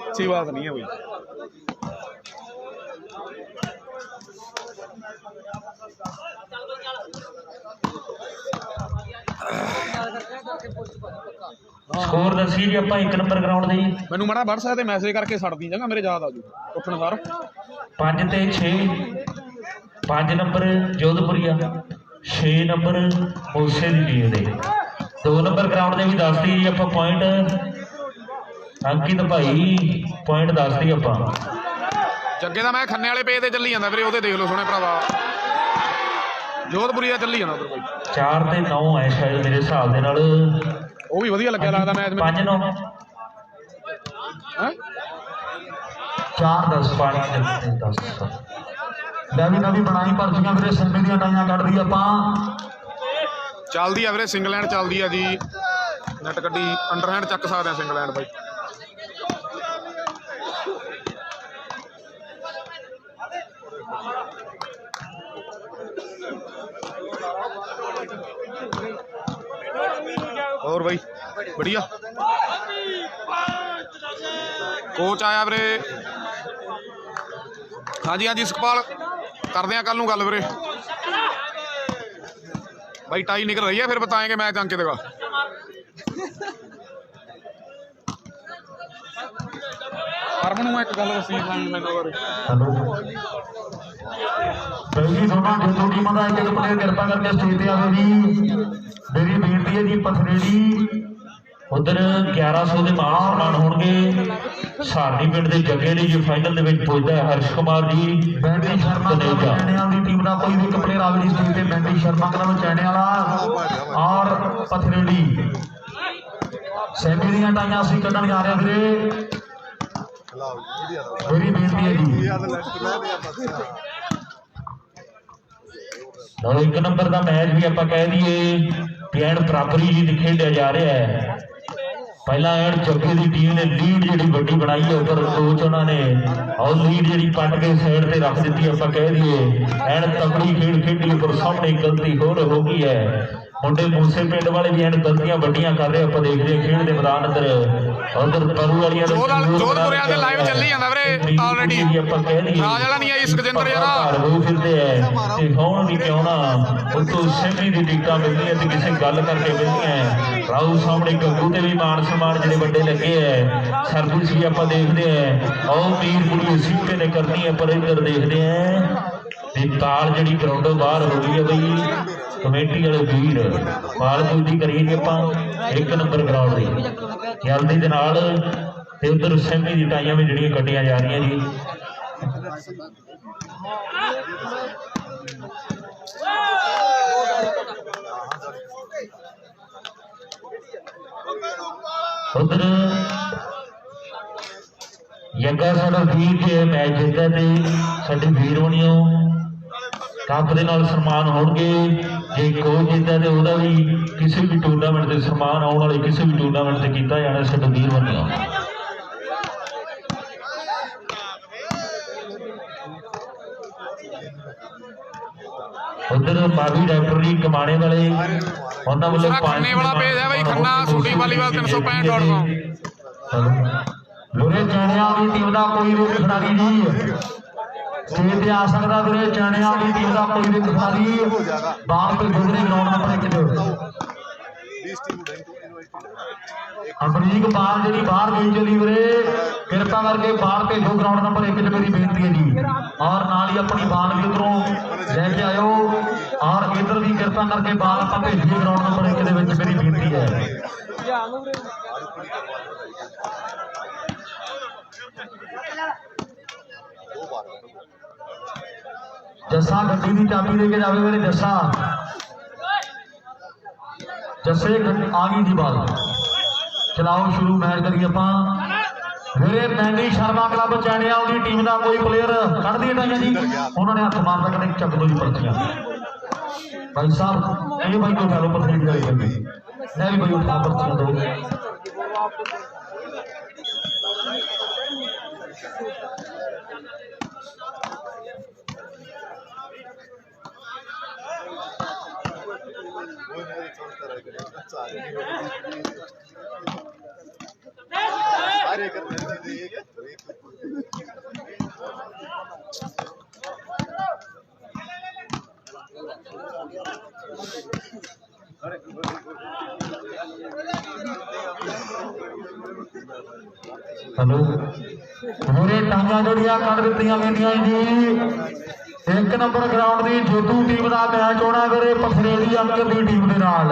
अच्छी बात नहीं है भाई। ਸਕੋਰ ਦੱਸੀ ਜੀ ਆਪਾਂ 1 ਨੰਬਰ ਗਰਾਊਂਡ ਦੇ ਜੀ। ਮੈਨੂੰ ਮਾੜਾ WhatsApp ਤੇ ਮੈਸੇਜ ਕਰਕੇ ਛੱਡ ਦੀ ਜਗਾ ਮੇਰੇ ਯਾਦ ਆ ਜੂ ਉੱਠਣ ਸਾਰ। 5 ਤੇ 6 5 ਨੰਬਰ ਜੋਧਪੁਰੀਆ 6 ਨੰਬਰ ਮੂਸੇ ਦੀ ਟੀਮ ਦੇ। 2 ਨੰਬਰ ਗਰਾਊਂਡ ਦੇ ਵੀ ਦੱਸਦੀ ਜੀ ਆਪਾਂ ਪੁਆਇੰਟ ਅੰਕਿਤ ਭਾਈ ਪੁਆਇੰਟ ਦੱਸਦੀ ਆਪਾਂ। ਜੱਗੇ ਦਾ ਮੈਂ ਖੰਨੇ ਵਾਲੇ ਪੇਜ ਤੇ ਚੱਲੀ ਜਾਂਦਾ ਵੀਰੇ ਉਹਦੇ ਦੇਖ ਲਓ ਸੋਹਣੇ ਭਰਾਵਾ ਜੋਧਪੁਰੀਆ ਚੱਲੀ ਜਾਂਦਾ ਉਧਰ ਭਾਈ। 4 ਤੇ 9 ਹੈ ਸ਼ਾਇਦ ਮੇਰੇ ਹਿਸਾਬ ਦੇ ਨਾਲ। ਉਹ ਵੀ ਵਧੀਆ ਲੱਗਿਆ ਲੱਗਦਾ ਮੈਚ 5-9 ਹੈ 4-10 5-10 ਨਵੀਂ ਨਵੀਂ ਬਣਾਈ ਪਰਚੀਆਂ ਵੀਰੇ ਸਿੰਮੇ ਦੀਆਂ ਟਾਈਆਂ ਕੱਢਦੀ ਆਪਾਂ। ਚੱਲਦੀ ਆ ਵੀਰੇ ਸਿੰਗਲ ਹੈਂਡ ਚੱਲਦੀ ਆ ਜੀ। ਨੈਟ ਗੱਡੀ ਅੰਡਰ ਹੈਂਡ ਚੱਕ ਸਕਦੇ ਆ ਸਿੰਗਲ ਹੈਂਡ ਬਾਈ। और भाई बढ़िया कोच आया वीरे। हाँ जी हाँ जी सुखपाल करते हैं कल नूं गल वीरे भाई। टाई निकल रही है फिर बताएंगे मैच अंकित का। हरमन नूं एक गल दसी मैनू ਪਹਿਲੀ ਦੋਨਾਂ ਦੋਨੋਂ ਟੀਮਾਂ ਦਾ ਇੱਕ ਪਲੇਅਰ ਕਿਰਪਾ ਕਰਕੇ ਸਟੇਜ ਤੇ ਆਵੇ ਜੀ। ਮੇਰੀ ਬੇਨਤੀ ਹੈ ਜੀ ਪਥਰੇੜੀ ਉਧਰ 1100 ਦੇ ਮਾਣ ਸਨਮਾਨ ਹੋਣਗੇ। ਸਾਰਨੀ ਪਿੰਡ ਦੇ ਜੱਗੇ ਲਈ ਜੀ ਫਾਈਨਲ ਦੇ ਵਿੱਚ ਪੁੱਜਦਾ ਹੈ ਹਰਸ਼ ਕੁਮਾਰ ਜੀ। ਬੈਂਡੀ ਸ਼ਰਮਾ ਚੈਣਿਆਂ ਦੀ ਟੀਮ ਦਾ ਕੋਈ ਵੀ ਇੱਕ ਪਲੇਅਰ ਆਵੇ ਜੀ ਸਟੇਜ ਤੇ। ਬੈਂਡੀ ਸ਼ਰਮਾ ਕਲੱਬ ਚੈਣੇ ਵਾਲਾ ਔਰ ਪਥਰੇੜੀ ਸੈਮੀ ਦੀਆਂ ਟਾਈਆਂ ਅਸੀਂ ਕੱਢਣ ਜਾ ਰਹੇ ਵੀਰੇ। ਮੇਰੀ ਬੇਨਤੀ ਹੈ ਜੀ। 1 ਨੰਬਰ ਦਾ ਮੈਚ ਵੀ ਆਪਾਂ ਕਹਿ ਦਈਏ ਪਿਆਣ ਬਰਾਬਰੀ ਜੀ ਖੇਡਿਆ ਜਾ ਰਿਹਾ ਹੈ। ਪਹਿਲਾਂ ਐਨ ਜੱਗੇ ਦੀ ਟੀਮ ਨੇ ਲੀਡ ਜਿਹੜੀ ਵੱਡੀ ਬਣਾਈ ਹੈ ਉੱਪਰ ਕੋਚ ਉਹਨਾਂ ਨੇ ਔਰ ਲੀਡ ਜਿਹੜੀ ਪੱਟ ਕੇ ਸਾਈਡ ਤੇ ਰੱਖ ਦਿੱਤੀ। ਆਪਾਂ ਕਹਿ ਦਈਏ ਐਨ ਤਕੜੀ ਖੇਡ ਖੇਡੀ ਪਰ ਸਾਹਮਣੇ ਗਲਤੀ ਹੋਰ ਹੋ ਗਈ ਹੈ। ਮੁੰਡੇ ਮੂਸੇ ਪਿੰਡ ਵਾਲੇ ਵੀ ਐਨ ਗਲਤੀਆਂ ਵੱਡੀਆਂ ਕਰ ਰਹੇ। ਆਪਾਂ ਦੇਖਦੇ ਹਾਂ ਖੇਡ ਦੇ ਮੈਦਾਨ ਅੰਦਰ ਉਧਰ ਪਰੂ ਵਾਲੀਆਂ ਜੋਧਪੁਰਿਆ ਦੇ ਲਾਈਵ ਚੱਲੀ ਜਾਂਦਾ ਵੀਰੇ ਆਲਰੇਡੀ। ਆਪਾਂ ਕਹਿ ਦਈਏ ਰਾਜ ਵਾਲਾ ਨਹੀਂ ਆਈ ਸੁਖਜਿੰਦਰ ਯਾਰ ਹੋ ਫਿਰਦੇ ਐ ਤੇ ਹੁਣ ਵੀ ਕਿਉਂ ਨਾ ਉਤੋਂ ਸੈਮੀ ਦੀ ਟਿਕਟਾਂ ਮਿਲਦੀਆਂ ਤੇ ਕਿਸੇ ਗੱਲ ਕਰਕੇ ਮਿਲਦੀਆਂ। ਰਾਉ ਸਾਹਮਣੇ ਗੱਗੂ ਤੇ ਵੀ ਮਾਨ ਸਨਮਾਨ ਜਿਹੜੇ ਵੱਡੇ ਲੱਗੇ ਐ। ਸਰਵਿਸ ਵੀ ਆਪਾਂ ਦੇਖਦੇ ਐ ਉਹ ਮੀਰ ਕੁੜੀ ਸੀਪੇ ਨੇ ਕਰਨੀ ਹੈ। ਪਰ ਇੱਧਰ ਦੇਖਦੇ ਐ ਤੇ ਤਾਲ ਜਿਹੜੀ ਗਰਾਊਂਡੋਂ ਬਾਹਰ ਹੋ ਗਈ ਹੈ ਬਈ। ਕਮੇਟੀ ਵਾਲੇ ਵੀਰ ਮਾਲ ਪੂਜੀ ਕਰੀਏ ਜੀ ਆਪਾਂ 1 ਨੰਬਰ ਗਰਾਊਂਡ ਦੀ ਜਲਦੀ ਦੇ ਨਾਲ। ਤੇ ਉਧਰ ਸੈਮੀ ਦੀ ਟਾਈਆਂ ਵੀ ਜਿਹੜੀਆਂ ਕੱਢੀਆਂ ਜਾ ਰਹੀਆਂ ਜੀ। ਉਧਰ ਜੱਗਾ ਸਾਡਾ ਵੀਰ ਜੇ ਮੈਚ ਜਿੱਤਦਾ ਤੇ ਸਾਡੇ ਵੀਰ ਬਣਿਓ ਕੱਪ ਦੇ ਨਾਲ ਸਨਮਾਨ ਹੋਣਗੇ। ਜੇ ਕੋਚ ਜਿੱਤਦਾ ਤੇ ਉਹਦਾ ਵੀ ਕਿਸੇ ਵੀ ਟੂਰਨਾਮੈਂਟ ਤੇ ਸਨਮਾਨ ਆਉਣ ਵਾਲੇ ਕਿਸੇ ਵੀ ਟੂਰਨਾਮੈਂਟ ਤੇ ਕੀਤਾ ਜਾਣਾ। ਸਾਡੇ ਵੀਰ ਬਣਿਓ ਉਧਰ ਮਾਵੀ ਡਾਕਟਰੀ ਕਮਾਣੇ ਵਾਲੇ ਉਹਨਾਂ ਵੱਲੋਂ ਖੰਨੇ ਵਾਲਾ ਪੇਜ ਹੈ ਬਾਈ ਖੰਨਾ ਸ਼ੂਟਿੰਗ ਵਾਲੀਬਾਲ 365.com। ਵੀਰੇ ਚੈਣਿਆਂ ਦੀ ਟੀਮ ਦਾ ਕੋਈ ਵੀ ਖਿਡਾਰੀ ਜੀ ਸਟੇਜ ਤੇ ਆ ਸਕਦਾ। ਵੀਰੇ ਚੈਣਿਆਂ ਦੀ ਟੀਮ ਦਾ ਕੋਈ ਵੀ ਖਿਡਾਰੀ ਬਾਹਰ ਤੋਂ ਗੁਜ਼ਰੇ ਗਰਾਊਂਡ ਨੰਬਰ 1 'ਚ ਅਮਰੀਕ ਬਾਲ ਜਿਹੜੀ ਬਾਹਰ ਗਈ ਚਲੀ ਵੀਰੇ, ਕਿਰਪਾ ਕਰਕੇ ਬਾਹਰ ਭੇਜੋ ਗਰਾਊਂਡ ਨੰਬਰ 1 'ਚ ਮੇਰੀ ਬੇਨਤੀ ਹੈ ਜੀ। ਔਰ ਨਾਲ ਹੀ ਆਪਣੀ ਬਾਲ ਵੀ ਉਧਰੋਂ ਲੈ ਕੇ ਆਇਓ ਔਰ ਇੱਧਰ ਵੀ ਕਿਰਪਾ ਕਰਕੇ ਬਾਲ ਆਪਾਂ ਭੇਜੀਏ ਗਰਾਊਂਡ ਨੰਬਰ 1 ਦੇ ਵਿੱਚ, ਮੇਰੀ ਬੇਨਤੀ ਹੈ। ਜੱਸਾ ਗੱਡੀ ਦੀ ਚਾਬੀ ਦੇ ਕੇ ਜਾਵੇ ਮੇਰੇ ਜੱਸਾ। ਜੱਸੇ ਆ ਗਈ ਜੀ ਬਾਲ, ਚਲਾਓ ਸ਼ੁਰੂ ਮੈਚ ਕਰੀਏ ਆਪਾਂ। ਵੀਰੇ ਮੈਂਡੀ ਸ਼ਰਮਾ ਕਲੱਬ ਚੈਣਿਆਲ ਦੀ ਟੀਮ ਦਾ ਕੋਈ ਪਲੇਅਰ ਕੱਢ ਦੀ ਹਟਾਈਆਂ ਜੀ, ਉਹਨਾਂ ਨੇ ਹੱਥ ਮਾਰਦਾ ਕਹਿੰਦੇ ਚੱਕ ਦੋ ਜੀ ਪਰਚੀਆਂ। ਭਾਈ ਸਾਹਿਬ ਇਹ ਭਾਈ ਕੋਈ ਚਲੋ ਪਰਚੀ ਦੀ ਗੱਲ ਕਰੀ, ਮੈਂ ਵੀ ਭਾਈ ਉਠਾ ਪਰਚੀਆਂ ਦੋ। हेलो पूरे टांगा जड़ियां कर दित्तियां गईयां जी। एक नंबर ग्राउंड की जेतू टीम का मैच होना वीरे पथरेली अंकल की टीम के नाल।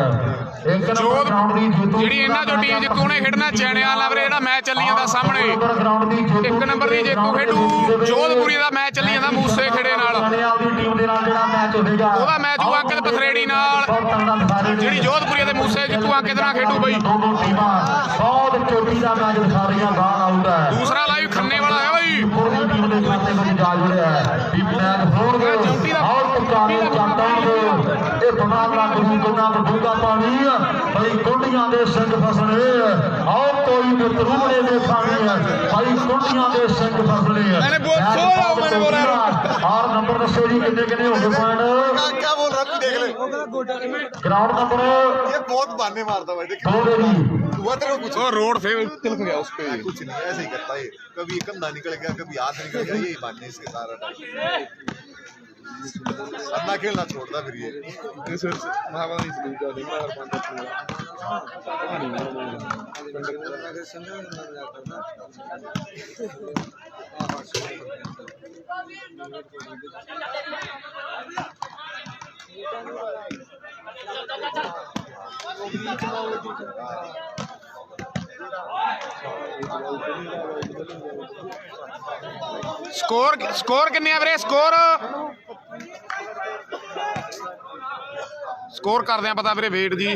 एक नंबर ग्राउंड की जेतू ਜਿਹੜੀ ਇਹਨਾਂ ਚੋਂ ਟੀਮ ਜਿੱਤੂ ਨੇ ਖੇਡਣਾ ਚੈਣਿਆਲ ਨਾਲ ਵੀਰੇ, ਜਿਹੜਾ ਮੈਚ ਚੱਲੀ ਜਾਂਦਾ ਸਾਹਮਣੇ। ਇੱਕ ਨੰਬਰ ਦੀ ਜੇਤੂ ਖੇਡੂ ਜੋਧਪੁਰੀ ਦਾ ਮੈਚ ਚੱਲੀ ਜਾਂਦਾ ਮੂਸੇ ਖੇੜੇ ਨਾਲ, ਉਹਦਾ ਮੈਚ ਹੋਊ ਅੰਕਿਤ ਪਥਰੇੜੀ ਨਾਲ। ਜਿਹੜੀ ਜੋਧਪੁਰੀ ਦੇ ਮੂਸੇ ਜਿੱਤੂ ਅੰਕਿਤ ਨਾਲ ਖੇਡੂ ਬਈ। बहुत चोटी का मैच दिखा रही है, बाल आउट है। दूसरा लाइव खन्ने वाला है भाई, टीम के खाते में जा जुड़े है मैच होड़ गए और पचाने चाहता है ये बना लग गई कितना डूंगा पानी भाई कुंडियां दे सिंह फसले और कोई मित्रूबड़े देखा है भाई कुंडियां दे सिंह फसले और नंबर दसो जी कितने कितने हो गए पॉइंट क्या बोल रहा है, देख ले ग्राउंड नंबर ये बहुत बहाने मारता भाई, देख दो दे जी। हुआ तेरे को कुछ वो रोड से तिलक गया उस पे। कुछ नहीं, ऐसे ही करता है, कभी कंधा निकल गया कभी हाथ निकल गया, यही बहाने इसके सारा टाइम। अन्ना खेलना छोड़ता फिर ये स्कोर किन्ने वीरे? स्कोर करदे आ पता वीरे वेट जी।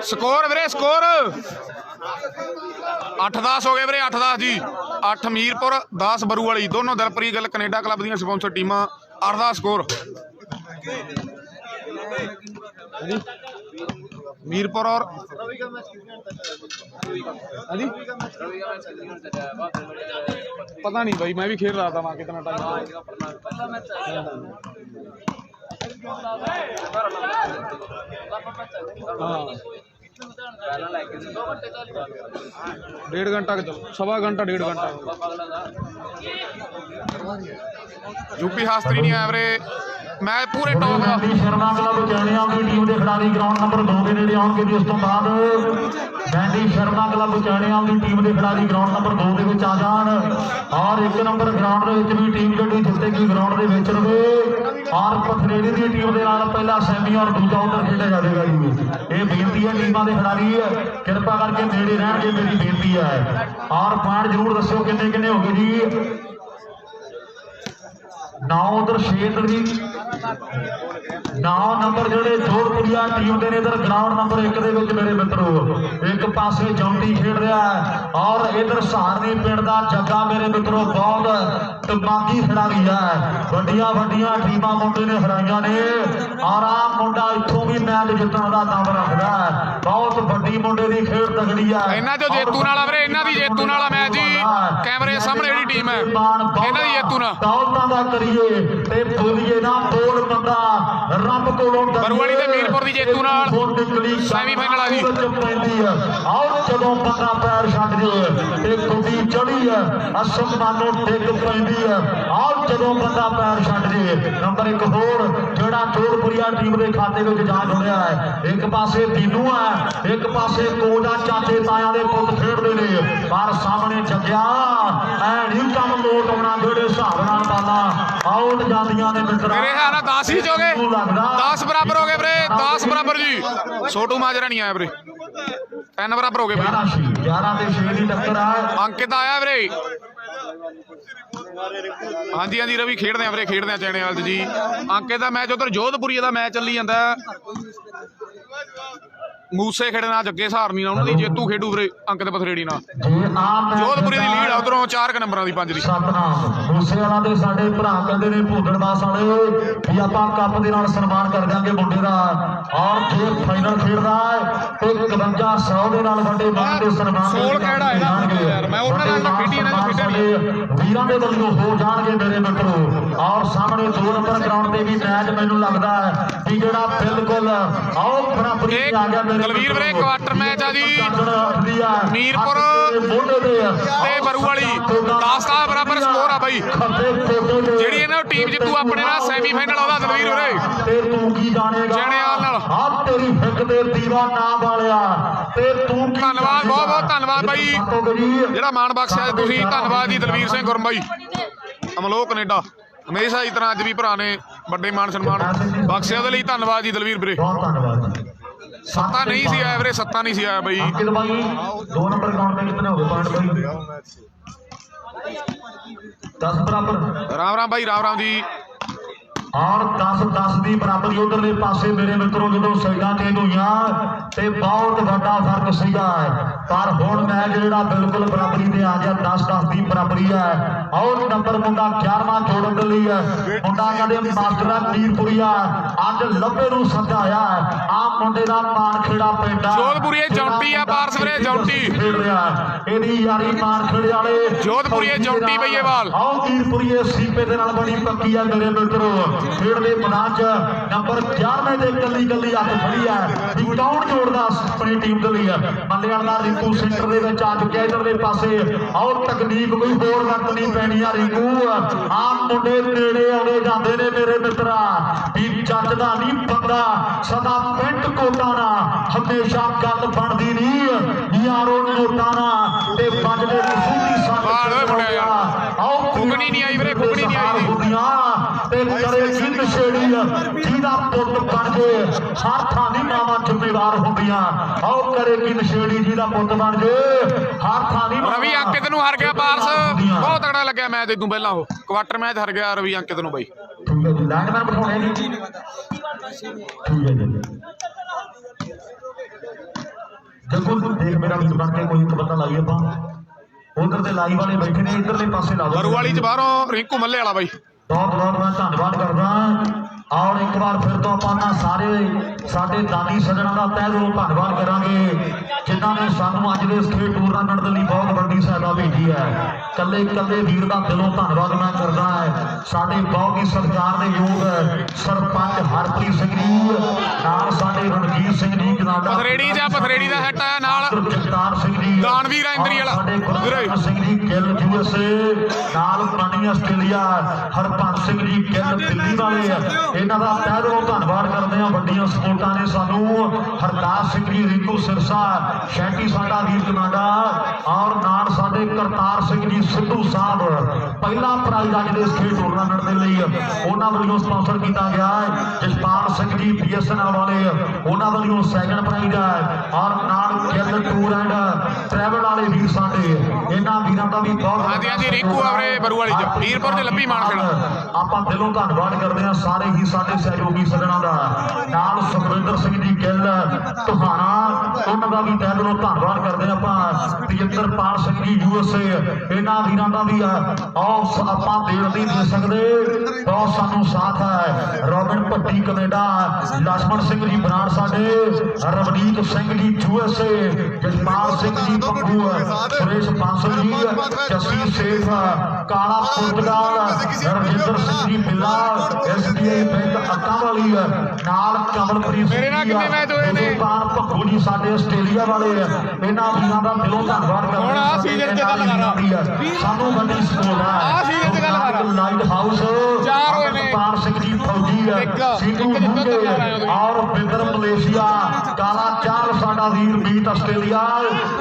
स्कोर वीरे स्कोर 8-10 हो गए वीरे, 8-10 जी। 8 मीरपुर 10 बरू वाली, दोनों दलपरी गल कनेडा क्लब दी स्पॉन्सर टीमां। 8-10 स्कोर मीरपुर और पता नहीं भाई, मैं भी खेल रहा था वहाँ कितना टाइम। हाँ 1.5 घंटा चलो, 1.25 घंटा 1.5 घंटा। यूपी शास्त्री नहीं आया वीरे, मैच पूरे टॉप का। शर्मा क्लब चैणियाल की टीम के खिलाड़ी ग्राउंड नंबर 2 के नेड़े आउणगे जी। उस तो बाद मैंडी शर्मा क्लब चैणियाल की टीम के खिलाड़ी ग्राउंड नंबर 2 के विच आ जाण और 1 नंबर ग्राउंड दे विच भी टीम जिहड़ी जितेगी ग्राउंड दे विच रहे और पथरेड़ी की टीम के नाल पहला सैमी और दूजा उधर खेलिया जाएगा जी। ये बेनती है टीमां दे खिलाड़ी कृपा करके नेड़े रहणगे, मेरी बेनती है। और पॉइंट जरूर दस्सो किन्ने किन्ने हो गए जी। 9 उधर 6 इधर जी। 9 ਨੰਬਰ ਜਿਹੜੇ ਜੋਧਪੁਰੀਆ ਟੀਮ ਦੇ ਨੇ ਇਧਰ ਗਰਾਊਂਡ ਨੰਬਰ 1 ਦੇ ਵਿੱਚ ਮੇਰੇ ਮਿੱਤਰੋ ਇੱਕ ਪਾਸੇ ਜੌਂਟੀ ਖੇਡ ਰਿਹਾ ਹੈ ਔਰ ਇਧਰ ਸਹਾਰਨੀ ਪਿੰਡ ਦਾ ਜੱਗਾ ਮੇਰੇ ਮਿੱਤਰੋ ਬਹੁਤ ਦਿਮਾਗੀ ਖਿਡਾਰੀ ਹੈ। ਵੱਡੀਆਂ ਵੱਡੀਆਂ ਟੀਮਾਂ ਮੁੰਡੇ ਨੇ ਹਰਾਈਆਂ ਨੇ ਔਰ ਆ ਮੁੰਡਾ ਇੱਥੋਂ ਵੀ ਮੈਚ ਜਿੱਤਣ ਦਾ ਦਮ ਰੱਖਦਾ ਹੈ। ਬਹੁਤ ਵੱਡੀ ਮੁੰਡੇ ਦੀ ਖੇਡ ਤਗੜੀ ਹੈ। ਇਹਨਾਂ ਚੋਂ ਜੇਤੂ ਨਾਲ ਆ ਵੀਰੇ, ਇਹਨਾਂ ਦੀ ਜੇਤੂ ਨਾਲ ਆ ਮੈਚ ਜੀ। ਕੈਮਰੇ ਸਾਹਮਣੇ ਜਿਹੜੀ ਟੀਮ ਹੈ ਇਹਨਾਂ ਦੀ ਜੇਤੂ ਨਾਲ ਦੌਲਤਾਂ ਦਾ ਕਰੀਏ ਤੇ ਬੋਲੀਏ ਨਾ ਬੋਲ ਬੰਦਾ ਰੱਬ ਕੋਲੋਂ ਬਰੂਵਾਲੀ ਤੇ ਮੀਰਪੁਰ ਦੀ ਜੇਤੂ ਨਾਲ ਸੈਮੀਫਾਈਨਲ ਆ ਜੀ। ਪੈਂਦੀ ਹੈ ਆਓ ਜਦੋਂ ਬੰਦਾ ਪੈਰ ਛੱਡ ਜੇ ਤੇ ਕੁੱਡੀ ਚੜੀ ਹੈ ਅਸਮਾਨੋਂ ਡਿੱਗ ਪੈਂਦੀ ਹੈ। ਆਓ ਜਦੋਂ ਬੰਦਾ ਪੈਰ ਛੱਡ ਜੇ ਨੰਬਰ 1 ਹੋਰ ਜਿਹੜਾ ਜੋਧਪੁਰੀਆ ਟੀਮ ਦੇ ਖਾਤੇ ਵਿੱਚ ਜਾ ਜੁੜਿਆ ਹੈ। ਇੱਕ ਪਾਸੇ ਦੀਨੂ ਹੈ ਇੱਕ ਪਾਸੇ ਕੋਟਾ ਚਾਚੇ ਤਾਇਆਂ ਦੇ ਪੁੱਤ ਖੇਡਦੇ ਨੇ ਪਰ ਸਾਹਮਣੇ ਜੱਗਿਆ ਐ ਨਹੀਂ ਕੰਮ ਲੋਟ ਆਉਣਾ ਜਿਹੜੇ ਹਿਸਾਬ ਨਾਲ ਬਾਲਾਂ ਆਊਟ ਜਾਂਦੀਆਂ ਨੇ ਮਿੱਤਰਾਂ। ਮੇਰੇ ਖਿਆਲ ਨਾਲ 10 ਹੀ ਹੋ ਗਏ, 10 ਬਰਾਬਰ ਹੋ ਗਏ ਵੀਰੇ, 10 ਬਰਾਬਰ ਜੀ। ਛੋਟੂ ਮਾਜਰਾ ਨਹੀਂ ਆਇਆ ਵੀਰੇ, 3 ਬਰਾਬਰ ਹੋ ਗਏ ਵੀਰੇ। 11 ਤੇ 6 ਦੀ ਟੱਕਰ ਆ। ਅੰਕਿਤ ਆਇਆ ਵੀਰੇ। ਹਾਂਜੀ ਹਾਂਜੀ ਰਵੀ ਖੇਡਦੇ ਆ ਵੀਰੇ, ਖੇਡਦੇ ਆ ਚੈਣੇਵਾਲ ਜੀ। ਅੰਕਿਤ ਦਾ ਮੈਚ ਉਧਰ ਜੋਧਪੁਰੀ ਦਾ ਮੈਚ ਚੱਲੀ ਜਾਂਦਾ। ਮੂਸੇ ਖੇਡੇ ਨਾਲ ਜੱਗੇ ਸਹਾਰਨੀ ਨਾਲ ਉਹਨਾਂ ਦੀ ਜੇਤੂ ਖੇਡੂ ਵੀਰੇ ਅੰਕਿਤ ਪਥਰੇੜੀ ਨਾਲ। ਜੋਧਪੁਰੀ ਦੀ ਲੀਡ ਆ ਉਧਰੋਂ 4 ਨੰਬਰਾਂ ਦੀ 5 ਦੀ। ਸਤਨਾਮ ਮੂਸੇ ਵਾਲਾ ਦੇ ਸਾਡੇ ਭਰਾ ਕਹਿੰਦੇ ਨੇ ਭੋਗਣਵਾਸ ਵਾਲੇ ਵੀ ਆਪਾਂ ਕੱਪ ਦੇ ਨਾਲ ਸਨਮਾਨ ਕਰ ਦਾਂਗੇ ਮੁੰਡੇ ਦਾ ਔਰ ਜੇ ਫਾਈਨਲ ਖੇਡਦਾ ਤੇ 5100 ਦੇ ਨਾਲ ਵੱਡੇ ਮਾਨ ਦੇ ਸਨਮਾਨ ਸੋਲ ਖੇੜਾ ਹੈ ਨਾ ਯਾਰ, ਮੈਂ ਉਹਨਾਂ ਨਾਲ ਖੇਡੀ ਇਹਨਾਂ ਦੀ ਖੇਡੀ ਵੀਰਾਂ ਦੇ ਵੱਲੋਂ ਹੋ ਜਾਣਗੇ ਮੇਰੇ ਮਿੱਤਰੋ। ਔਰ ਸਾਹਮਣੇ 2 ਨੰਬਰ ਗਰਾਊਂਡ ਤੇ ਵੀ ਮੈਚ ਮੈਨੂੰ ਲੱਗਦਾ ਹੈ ਵੀ ਜਿਹੜਾ ਬਿਲਕੁਲ ਆਓ ਬਰਾਬਰੀ ਆ ਗਿਆ ਮੇਰੇ ਕੁਲਵੀਰ ਵੀਰੇ। ਕੁਆਟਰ ਮੈਚ ਆ ਜੀ ਮੀਰਪੁਰ ਤੇ ਬਰੂਵਾਲੀ 10 ਬਰਾਬਰ ਸਕੋਰ ਆ ਬਾਈ। ਜਿਹੜੀ ਇਹਨਾਂ ਦੀ ਟੀਮ ਜਿੱਤੂ ਆਪਣੇ ਨਾਲ ਸੈਮੀਫਾਈਨਲ ਉਹਦਾ ਦਲਵੀਰ ਵੀਰੇ ਤੇ ਤੂੰ ਕੀ ਜਾਣੇਗਾ ਚੈਣੇਵਾਲ ਨਾਲ। ਆ ਤੇਰੀ ਫਿੱਕ ਦੇ ਦੀਵਾ ਨਾ ਵਾਲਿਆ ਤੇ ਤੂੰ ਕੀ ਧੰਨਵਾਦ, ਬਹੁਤ ਬਹੁਤ ਧੰਨਵਾਦ ਬਾਈ ਜਿਹੜਾ ਮਾਣ ਬਖਸ਼ਿਆ ਤੁਸੀਂ। ਧੰਨਵਾਦ ਜੀ ਦਲਵੀਰ ਸਿੰਘ ਗੁਰਮ ਬਾਈ ਅਮਲੋਕ ਕੈਨੇਡਾ। ਹਮੇਸ਼ਾ ਇਸ ਤਰ੍ਹਾਂ ਅੱਜ ਵੀ ਭਰਾ ਨੇ ਵੱਡੇ ਮਾਣ ਸਨਮਾਨ ਬਖਸ਼ਿਆ, ਉਹਦੇ ਲਈ ਧੰਨਵਾਦ ਜੀ ਦਲਵੀਰ ਵੀਰੇ। ਬਹੁਤ ਧੰਨਵਾਦ। ਸੱਤਾ ਨਹੀਂ ਸੀ ਆਇਆ ਵੀਰੇ, ਸੱਤਾ ਨਹੀਂ ਸੀ ਆਇਆ ਬਾਈ। ਅੰਕਿਤ ਬਾਈ 2 ਨੰਬਰ ਗਰਾਊਂਡ ਤੇ ਕਿਤਨੇ ਹੋ ਗਏ ਪੁਆਇੰਟ ਬਾਈ? 10 ਬਰਾਬਰ। ਰਾਮ ਰਾਮ ਬਾਈ, ਰਾਮ ਰਾਮ ਜੀ। ਔਰ 10-10 ਦੀ ਬਰਾਬਰੀ ਉਧਰਲੇ ਪਾਸੇ ਮੇਰੇ ਮਿੱਤਰੋ ਜਦੋਂ ਸਾਈਡਾਂ ਚੇਂਜ ਹੋਈਆਂ ਤੇ ਬਹੁਤ ਵੱਡਾ ਫਰਕ ਸੀਗਾ ਪਰ ਹੁਣ ਮੈਚ ਜਿਹੜਾ ਬਿਲਕੁਲ ਬਰਾਬਰੀ ਤੇ ਆ ਗਿਆ। 10-10 ਦੀ ਬਰਾਬਰੀ ਹੈ। ਔਰ ਨੰਬਰ ਮੁੰਡਾ 11ਵਾਂ ਜੋੜਨ ਦੇ ਲਈ ਹੈ ਮੁੰਡਾ ਕਹਿੰਦੇ ਮਾਸਟਰਾ ਮੀਰਪੁਰੀਆ ਅੱਜ ਲੱਭੇ ਨੂੰ ਸਮਝਾਇਆ ਆ ਮੁੰਡੇ ਦਾ ਮਾਨ ਖੇੜਾ ਪਿੰਡ ਆ ਜੋਧਪੁਰੀਏ ਜੌਂਟੀ ਆ ਪਾਰਸ ਵੀਰੇ, ਜੌਂਟੀ ਖੇਡ ਰਿਹਾ ਇਹਦੀ ਯਾਰੀ ਮਾਨ ਖੇੜੇ ਵਾਲੇ ਜੋਧਪੁਰੀਏ ਜੌਂਟੀ ਬਈਏਵਾਲ। ਆਓ ਮੀਰਪੁਰੀਏ ਸੀਪੇ ਦੇ ਨਾਲ ਬੜੀ ਪੱਕੀ ਆ ਮੇਰੇ ਮਿੱਤਰੋ। ਖੇਡ ਦੇ ਮੈਦਾਨ 'ਚ ਨੰਬਰ 11ਵੇਂ ਦੇ ਕੱਲੀ ਹੱਥ ਫੜੀ ਹੈ ਵੀ ਕੌਣ ਜੋੜਦਾ ਆਪਣੀ ਟੀਮ ਦੇ ਲਈ। ਮੱਲਿਆਲ ਦਾ ਰਿੰਕੂ ਸੈਂਟਰ ਦੇ ਵਿੱਚ ਆ ਚੁੱਕਿਆ ਇਧਰਲੇ ਪਾਸੇ। ਆਓ ਤਕਨੀਕ ਕੋਈ ਹੋਰ ਵਰਤਣੀ ਪੈਣੀ ਆ ਰਿੰਕੂ। ਆਮ ਮੁੰਡੇ ਨੇੜੇ ਆਉਂਦੇ ਜਾਂਦੇ ਨੇ ਮੇਰੇ ਮਿੱਤਰਾ ਵੀ ਜੱਜ ਦਾ ਨਹੀਂ ਬੰਦਾ ਸਦਾ ਪੈਂਟ ਕੋਟਾ ਨਾ ਹਮੇਸ਼ਾ ਗੱਲ ਬਣਦੀ ਨਹੀਂ ਯਾਰੋ ਨੋਟਾਂ ਨਾ ਤੇ ਵੱਜਦੇ ਰਸੂਲੀ ਆਓ ਕੁਗਣੀ ਨਹੀਂ ਆਈ ਵੀਰੇ, ਕੁਗਣੀ ਨਹੀਂ ਆਈ ਤੇ ਕਰੇ ਜਿੰਦ ਛੇੜੀ ਜਿਹਦਾ ਪੁੱਤ ਬਣ ਜੇ ਹਰ ਥਾਂ ਦੀ ਮਾਵਾਂ ਜ਼ਿੰਮੇਵਾਰ ਹੁੰਦੀਆਂ। ਆਓ ਕਰੇ ਕਿ ਨਸ਼ੇੜੀ ਜਿਹਦਾ ਪੁੱਤ ਬਣ ਜੇ ਹਰ ਥਾਂ ਦੀ। ਰਵੀ ਅੰਕਿਤ ਨੂੰ ਹਾਰ ਗਿਆ ਪਾਰਸ, ਬਹੁਤ ਤਗੜਾ ਲੱਗਿਆ ਮੈਚ ਇਦੋਂ ਪਹਿਲਾਂ। ਉਹ ਕੁਆਟਰ ਮੈਚ ਹਾਰ ਗਿਆ ਰਵੀ ਅੰਕਿਤ ਨੂੰ ਬਾਈ। ਠੀਕ ਹੈ ਜੀ ਲਾਈਨਮੈਨ ਬਿਠਾਉਣੇ ਜੀ। ਠੀਕ ਹੈ ਜੀ ਦੇਖੋ ਦੇਖ ਮੇਰਾ ਵੀ ਬਣ ਕੇ ਕੋਈ ਇੱਕ ਬੰਦਾ ਲਾਈਏ ਆਪਾਂ ਉਧਰ ਦੇ ਲਾਈਵ ਵਾਲੇ ਬੈਠੇ ਨੇ ਇਧਰਲੇ ਪਾਸੇ ਲਾ ਦੋ। ਬਰੂਵਾਲੀ ਚ ਬਾਹਰੋਂ ਰਿੰਕੂ ਮੱਲੇ ਵਾਲਾ ਬਾਈ। ਬਹੁਤ ਬਹੁਤ ਮੈਂ ਧੰਨਵਾਦ ਕਰਦਾ ਔਰ ਇੱਕ ਵਾਰ ਫਿਰ ਤੋਂ ਆਪਾਂ ਸਾਰੇ ਸਾਡੇ ਦਾਨੀ ਸੱਜਣਾ ਦਾ ਤਹਿ ਦਿਲੋਂ ਧੰਨਵਾਦ ਕਰਾਂਗੇ ਜਿਨ੍ਹਾਂ ਨੇ ਸਾਨੂੰ ਅੱਜ ਦੇ ਇਸ ਖੇਡ ਟੂਰਨਾਮੈਂਟ ਦੇ ਲਈ ਬਹੁਤ ਵੱਡੀ ਸਹਾਇਤਾ ਭੇਜੀ ਹੈ। ਕੱਲੇ ਵੀਰ ਦਾ ਦਿਲੋਂ ਧੰਨਵਾਦ ਮੈਂ ਕਰਦਾ ਹੈ। ਸਾਡੇ ਬਹੁਤ ਹੀ ਸਤਿਕਾਰ ਦੇ ਯੋਗ ਸਰਪੰਚ ਹਰਪ੍ਰੀਤ ਸਿੰਘ ਜੀ ਨਾਲ ਸਾਡੇ ਰਣਜੀਤ ਸਿੰਘ ਜੀ ਕਨਾਡਾ ਪਥਰੇੜੀ ਜਾਂ ਪਥਰੇੜੀ ਦਾ ਸੈੱਟ ਆਇਆ ਨਾਲ ਜਗਤਾਰ ਸਿੰਘ ਜੀ ਦਾਨਵੀਰ ਇੰਦਰੀ ਵਾਲਾ ਵੀਰੇ ਸਿੰਘ ਜੀ ਗਿੱਲ USA ਨਾਲ ਪਾਣੀ ਆਸਟ੍ਰੇਲੀਆ ਹਰਪੰਚ ਸਿੰਘ ਜੀ ਗਿੱਲ ਦਿੱਲੀ ਵਾਲੇ ਇਹਨਾਂ ਦਾ ਤਹਿ ਦਿਲੋਂ ਧੰਨਵਾਦ ਕਰਦੇ ਹਾਂ। ਵੱਡੀਆਂ ਸਪੋਰਟਾਂ ਨੇ ਸਾਨੂੰ ਹਰਦਾਸ ਸਿੰਘ ਜੀ ਰਿੰਕੂ ਸਿਰਸਾ ਸ਼ੈਂਟੀ ਸਾਡਾ ਵੀਰ ਕਮਾਂਡਾ ਔਰ ਨਾਲ ਸਾਡੇ ਕਰਤਾਰ ਸਿੰਘ ਜੀ ਸਿੱਧੂ ਸਾਹਿਬ ਪਹਿਲਾ ਪ੍ਰਾਈਜ਼ ਅੱਜ ਦੇ ਇਸ ਖੇਡ ਟੂਰਨਾਮੈਂਟ ਦੇ ਲਈ ਉਹਨਾਂ ਵੱਲੋਂ ਸਪਾਂਸਰ ਕੀਤਾ ਗਿਆ ਹੈ। ਜਸਪਾਲ ਸਿੰਘ ਜੀ BSNL ਵਾਲੇ ਉਹਨਾਂ ਵੱਲੋਂ ਸੈਕੰਡ ਪ੍ਰਾਈਜ਼ ਹੈ ਔਰ ਨਾਲ ਗਿੱਲ ਟੂਰ ਐਂਡ ਟਰੈਵਲ ਵਾਲੇ ਵੀਰ ਸਾਡੇ ਇਹਨਾਂ ਵੀਰਾਂ ਦਾ ਵੀ ਬਹੁਤ ਹਾਂਜੀ ਹਾਂਜੀ ਰਿੰਕੂ ਆਵਰੇ ਬਰੂ ਵਾਲੀ ਚ ਮੀਰਪੁਰ ਦੇ ਲੱਭੀ ਮਾਨ ਖੇਡ ਆਪਾਂ ਦਿਲੋਂ ਧੰਨਵਾਦ ਕਰਦੇ ਹਾਂ ਸਾਰੇ ਹੀ ਸਾਡੇ ਸਹਿਯੋਗੀ ਸੱਜਣਾਂ ਦਾ ਨਾਲ ਸੁਖਵਿੰਦਰ ਸਿੰਘ ਜੀ ਗਿੱਲ ਤੁਹਾਣਾ ਉਹਨਾਂ ਦਾ ਵੀ ਤਹਿ ਦਿਲੋਂ ਧੰਨਵਾਦ ਕਰਦੇ ਹਾਂ ਆਪਾਂ ਤੇਜਿੰਦਰਪਾਲ ਸਿੰਘ ਜੀ USA ਇਹਨਾਂ ਵੀਰਾਂ ਦਾ ਵੀ ਆਓ ਆਪਾਂ ਦੇਣ ਨਹੀਂ ਦੇ ਸਕਦੇ ਬਹੁਤ ਸਾਨੂੰ ਸਾਥ ਹੈ ਰੋਬਿਨ ਭੱਟੀ ਕੈਨੇਡਾ ਲక్ష్మణ ਸਿੰਘ ਜੀ ਬਰਾੜ ਸਾਡੇ ਰਵਨੀਤ ਸਿੰਘ ਜੀ USA ਜਸਪਾਲ ਸਿੰਘ ਜੀ ਬੱਬੂ ਸੁਰੇਸ਼ ਬਾਂਸਲ ਜੀ ਜਸਵੀਰ ਸੇਠ ਕਾਲਾ ਪੁਰਤਗਾਲ ਰਵਿੰਦਰ ਸਿੰਘ ਜੀ ਬਿੱਲਾ SBI ਬੈਂਕ ਅੱਟਾਂ ਵਾਲੀ ਨਾਲ ਕਮਲਪ੍ਰੀਤ ਮੇਰੇ ਨਾਲ ਕਿੰਨੇ ਮੈਚ ਹੋਏ ਨੇ? ਭੱਗੂ ਜੀ ਸਾਡੇ ਆਸਟ੍ਰੇਲੀਆ ਵਾਲੇ ਇਹਨਾਂ ਵੀਰਾਂ ਦਾ ਦਿਲੋਂ ਧੰਨਵਾਦ ਕਰਦੇ ਹੁਣ ਆਹ ਸੀਜ਼ਨ 'ਚ ਗੱਲ ਕਰਾਂ। ਸਾਨੂੰ ਵੱਡੀ ਸਪੋਰਟ ਹੈ ਆਹ ਸੀਜ਼ਨ 'ਚ ਗੱਲ ਕਰਾਂ। ਲਾਈਟ ਹਾਊਸ ਚਾਰ ਹੋਏ ਨੇ। ਪਾਲ ਸਿੰਘ ਜੀ ਫੌਜੀ ਸਿੰਘੂ ਮੁੰਡੇ ਔਰ ਬਿੰਦਰ ਮਲੇਸ਼ੀਆ ਕਾਲਾ ਚਾਲ ਸਾਡਾ ਵੀਰ ਮੀਤ ਆਸਟ੍ਰੇਲੀਆ